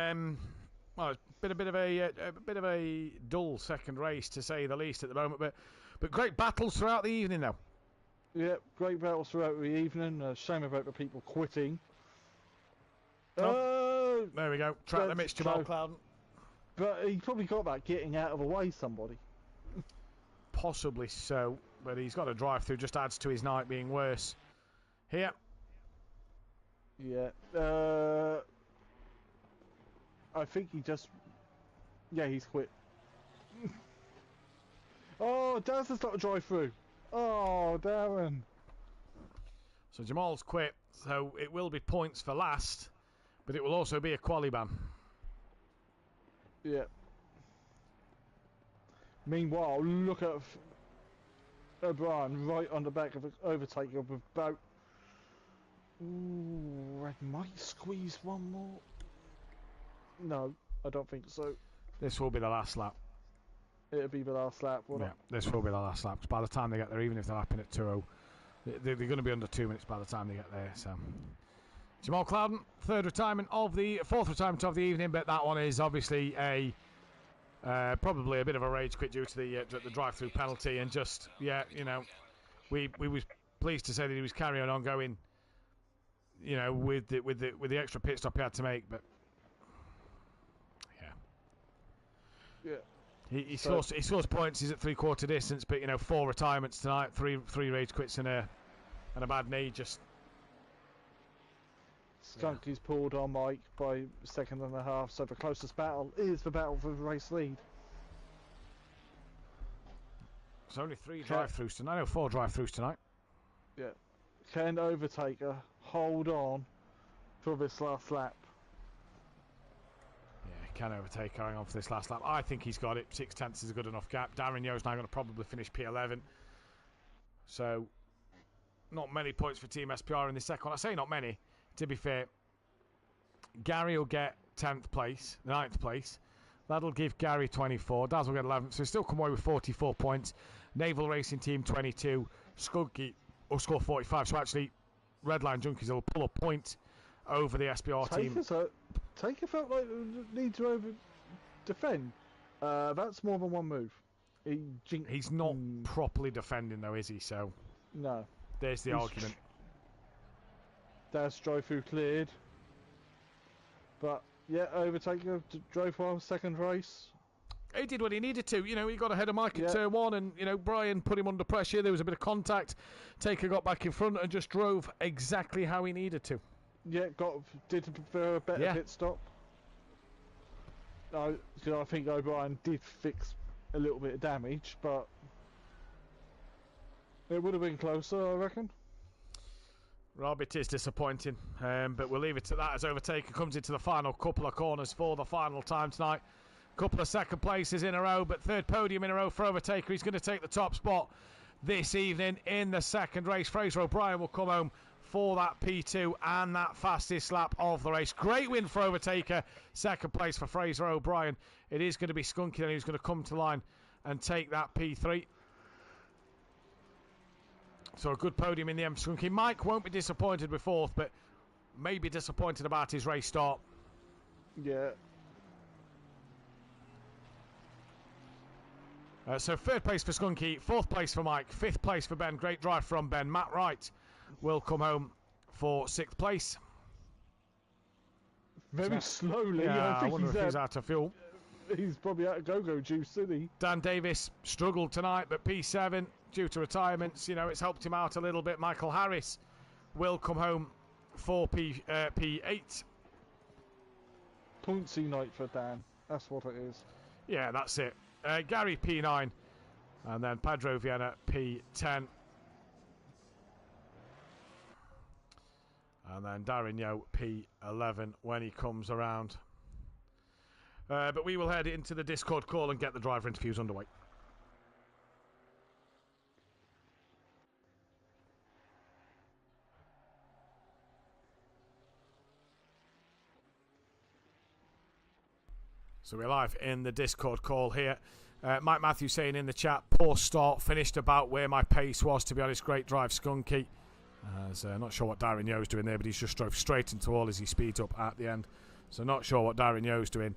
well, it's been a bit of a dull second race to say the least at the moment, but great battles throughout the evening though. Yeah, great battles throughout the evening. Shame about the people quitting. Oh, there we go. Track limits, Jamal Clouden. But he probably got that getting out of the way somebody. Possibly so, but he's got a drive through, just adds to his night being worse. Here. Yeah. I think he just... Yeah, he's quit. Oh, Daz has got a drive through. Oh, Darren. So Jamal's quit, so it will be points for last, but it will also be a quali ban. Yeah. Meanwhile, look at O'Brien right on the back of an overtaker with about... Ooh, I might squeeze one more. No, I don't think so. This will be the last lap. It'll be the last lap, won't it? This will be the last lap. By the time they get there, even if they're lapping at 2:0, they're going to be under 2 minutes by the time they get there. So Jamal Clouden, fourth retirement of the evening, but that one is obviously a probably a bit of a rage quit due to the drive-through penalty, and just we was pleased to say that he was carrying on going, with the extra pit stop he had to make, but yeah. He scores points. He's at 3/4 distance, but 4 retirements tonight, three rage quits and a bad knee. Just Skunky's pulled on Mike by a second and a half. So the closest battle is the battle for the race lead. It's only 3 drive-throughs tonight. No, 4 drive-throughs tonight. Yeah. Can Overtaker hold on for this last lap? Can overtake carrying on for this last lap. I think he's got it. 0.6 is a good enough gap. Darren Yo's now going to probably finish P11. So, not many points for Team SPR in the second one. I say not many. To be fair, Gary will get 10th place, 9th place. That'll give Gary 24. Daz will get 11th. So he'll still come away with 44 points. Naval Racing Team 22. Skunky will score 45. So actually, Redline Junkies will pull a point over the SPR team. Taker felt like need to defend. That's more than one move. He's not properly defending though, is he? So no. There's the argument. That's drive through cleared. But yeah, Overtaker drove well second race. He did what he needed to. He got ahead of Mike at turn 1, and Brian put him under pressure. There was a bit of contact. Taker got back in front and just drove exactly how he needed to. Yeah, did prefer a better pit stop. I think O'Brien did fix a little bit of damage, but it would have been closer, I reckon. Rob, it is disappointing, but we'll leave it at that as Overtaker comes into the final couple of corners for the final time tonight. Couple of second places in a row, but third podium in a row for Overtaker. He's going to take the top spot this evening in the second race. Fraser O'Brien will come home for that P2 and that fastest lap of the race. Great win for Overtaker. Second place for Fraser O'Brien. It is going to be Skunky then who's going to come to line and take that P3. So a good podium in the end for Skunky. Mike won't be disappointed with fourth, but maybe disappointed about his race start. Yeah. So third place for Skunky, fourth place for Mike, fifth place for Ben. Great drive from Ben. Matt Wright will come home for 6th place. Very slowly. Yeah, I wonder if he's out of fuel. He's probably out of go-go juice, isn't he? Dan Davis struggled tonight, but P7 due to retirements, it's helped him out a little bit. Michael Harris will come home for P8. Pointsy night for Dan. That's what it is. Yeah, that's it. Gary P9, and then Pedro Viana P10. And then Darren Yo P11 when he comes around. But we will head into the Discord call and get the driver interviews underway. So we're live in the Discord call here. Mike Mathew saying in the chat, poor start, finished about where my pace was, to be honest. Great drive, Skunky. Not sure what Darren Yo's doing there, but he's just drove straight into all as he speeds up at the end. So not sure what Darren Yo's doing.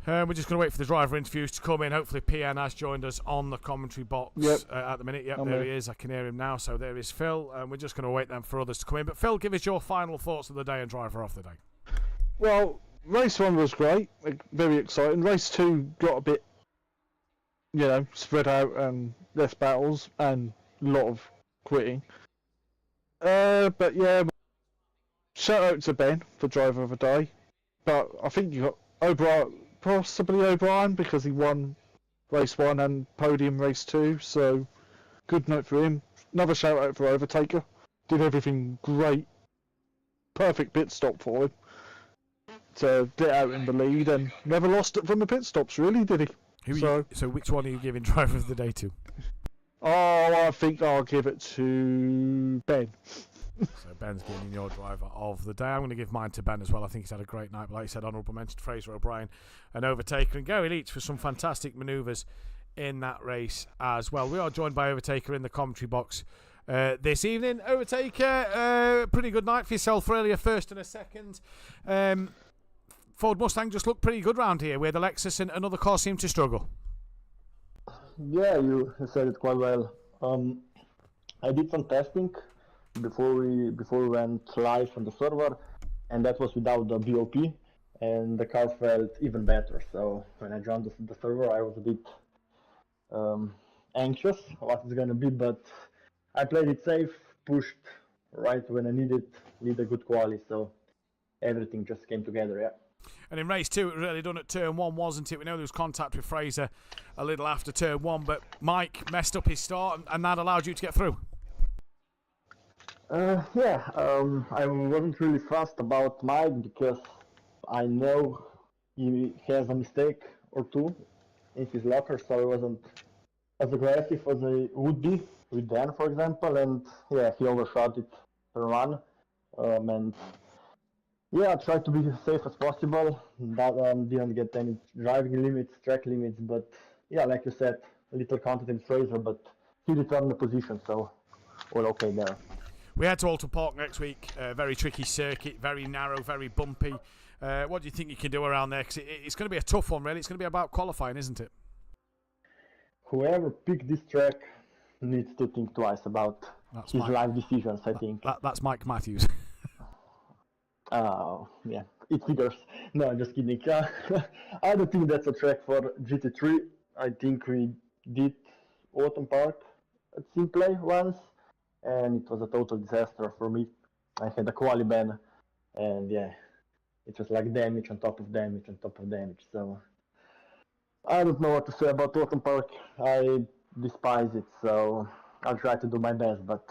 We're just going to wait for the driver interviews to come in. Hopefully PN has joined us on the commentary box at the minute. Yep, there he is. I can hear him now. So there is Phil. And we're just going to wait then for others to come in. But Phil, give us your final thoughts of the day and driver of the day. Well, race 1 was great. Very exciting. Race 2 got a bit, spread out and less battles and a lot of quitting. But yeah, shout out to Ben for driver of the day. But I think you got O'Brien, possibly O'Brien, because he won race 1 and podium race 2. So good note for him. Another shout out for Overtaker. did everything great, perfect pit stop for him to get out in the lead, and never lost it from the pit stops, really, did he? So which one are you giving driver of the day to? Oh, I think I'll give it to Ben. So Ben's giving your driver of the day. I'm going to give mine to Ben as well. I think he's had a great night. But like you said, honourable mention to Fraser O'Brien, an overtaker, and Gary Leach for some fantastic manoeuvres in that race as well. We are joined by Overtaker in the commentary box this evening. Overtaker, pretty good night for yourself, really, a first and a second. Ford Mustang just looked pretty good round here, where the Lexus and other cars seem to struggle. Yeah, you said it quite well. I did some testing before we went live on the server, and that was without the BOP, and the car felt even better. So when I joined the server, I was a bit anxious what it's gonna be, but I played it safe, pushed right when I needed a good quality, so everything just came together. Yeah. And in race 2, it was really done at turn 1, wasn't it? We know there was contact with Fraser a little after turn 1, but Mike messed up his start, and that allowed you to get through. I wasn't really fussed about Mike because I know he has a mistake or two in his locker, so I wasn't as aggressive as I would be with Dan, for example, and yeah, he overshot it turn 1, and yeah, I tried to be as safe as possible. That didn't get any driving limits, track limits, but yeah, like you said, a little contact in Fraser, but he returned the position, so all okay there. We head to Alton Park next week. Very tricky circuit, very narrow, very bumpy. What do you think you can do around there? Because it's going to be a tough one, really. It's going to be about qualifying, isn't it? Whoever picked this track needs to think twice about his life decisions, I think. That's Mike Matthews. Oh, yeah, it figures. No, just kidding. I don't think that's a track for GT3. I think we did Alton Park at SimPlay once, and it was a total disaster for me. I had a quali ban, and yeah, it was like damage on top of damage on top of damage. So I don't know what to say about Alton Park. I despise it, so I'll try to do my best, but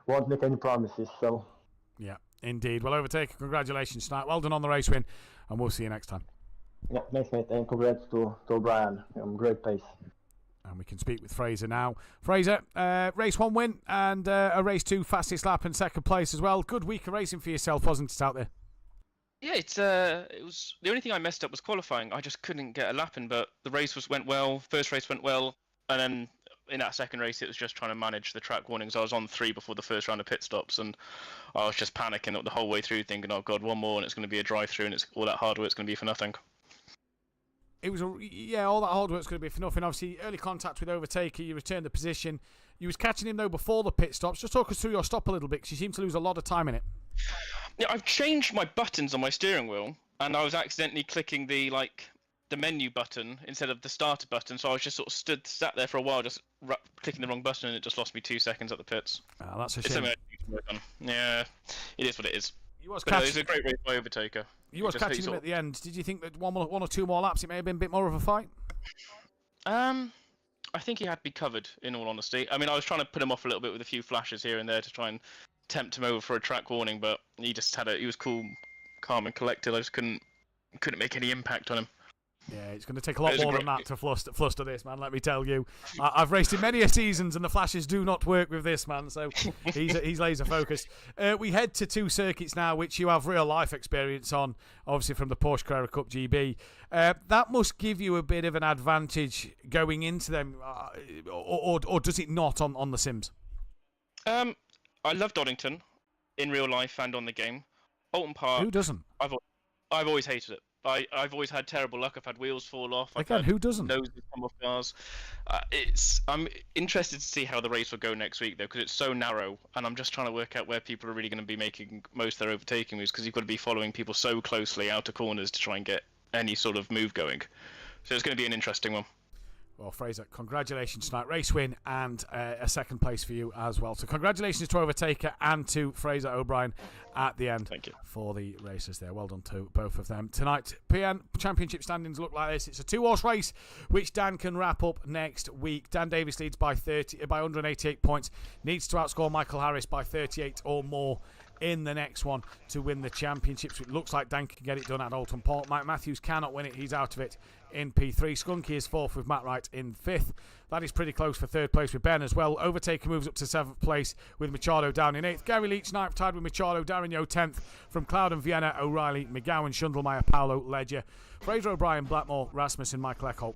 won't make any promises. So yeah, indeed. Well, Overtaker, congratulations tonight. Well done on the race win, and we'll see you next time. Yeah, thanks, mate, and congrats to O'Brien. Great pace. And we can speak with Fraser now. Fraser, race 1 win and a race 2 fastest lap and second place as well. Good week of racing for yourself, wasn't it, out there? Yeah, it was the only thing I messed up was qualifying. I just couldn't get a lap in, but the race went well. First race went well, and then in that second race, it was just trying to manage the track warnings. I was on 3 before the first round of pit stops, and I was just panicking the whole way through, thinking, "Oh God, one more, and it's going to be a drive-through, and it's all that hard work. It's going to be for nothing." It was all that hard work's going to be for nothing. Obviously, early contact with Overtaker, you returned the position. You was catching him though before the pit stops. Just talk us through your stop a little bit, because you seem to lose a lot of time in it. Yeah, I've changed my buttons on my steering wheel, and I was accidentally clicking the menu button instead of the starter button. So I was just sort of sat there for a while, just clicking the wrong button, and it just lost me 2 seconds at the pits. Oh, that's a It's shame. something I need to work on. Yeah, it is what it is. You was But no, it was a great race by Overtaker. You was catching him at the end. Did you think that one or two more laps, it may have been a bit more of a fight? I think he had me covered, in all honesty. I mean, I was trying to put him off a little bit with a few flashes here and there to try and tempt him over for a track warning, but he was cool, calm and collected. I just couldn't make any impact on him. Yeah, it's going to take a lot more than that to fluster this, man, let me tell you. I've raced in many seasons, and the flashes do not work with this, man, so he's laser focused. We head to 2 circuits now, which you have real-life experience on, obviously from the Porsche Carrera Cup GB. That must give you a bit of an advantage going into them, or does it not on the Sims? I love Donington, in real life and on the game. Alton Park... Who doesn't? I've always hated it. I've always had terrible luck. I've had wheels fall off. Again, who doesn't? Noses come off cars. I'm interested to see how the race will go next week, though, because it's so narrow, and I'm just trying to work out where people are really going to be making most of their overtaking moves, because you've got to be following people so closely out of corners to try and get any sort of move going. So it's going to be an interesting one. Well, Fraser, congratulations tonight. Race win and a second place for you as well. So congratulations to Overtaker and to Fraser O'Brien at the end. Thank you. For the races there. Well done to both of them. Tonight, PN Championship standings look like this. It's a 2-horse race, which Dan can wrap up next week. Dan Davis leads by 188 points. Needs to outscore Michael Harris by 38 or more in the next one to win the championship. So it looks like Dan can get it done at Alton Park. Mike Matthews cannot win it. He's out of it in P3. Skunky is 4th with Matt Wright in 5th. That is pretty close for 3rd place with Ben as well. Overtaker moves up to 7th place with Machado down in 8th. Gary Leach 9th, tied with Machado. Darren Yo 10th. From Cloud and Vienna, O'Reilly, McGowan, Schundelmeyer, Paolo, Ledger, Fraser O'Brien, Blackmore, Rasmussen, Michael Eckholt,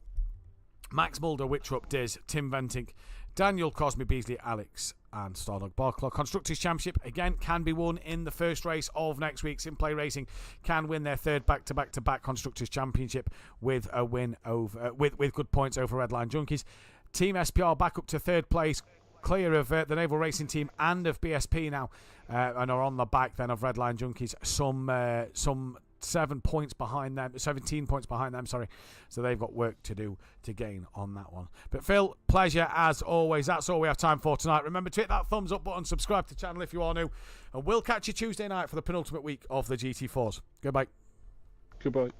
Max Mulder, Wittrup, Diz, Tim Venting, Daniel Cosme, Beasley, Alex and Stardog Barclaw. Constructors Championship again can be won in the first race of next week. SimPlay Racing can win their 3rd back-to-back Constructors Championship with a win over with good points over Redline Junkies. Team SPR back up to 3rd place, clear of the Naval Racing Team and of BSP now, and are on the back then of Redline Junkies. Some 17 points behind them, sorry. So they've got work to do to gain on that one. But Phil, pleasure as always. That's all we have time for tonight. Remember to hit that thumbs up button, subscribe to the channel if you are new, and we'll catch you Tuesday night for the penultimate week of the GT4s. Goodbye. Goodbye.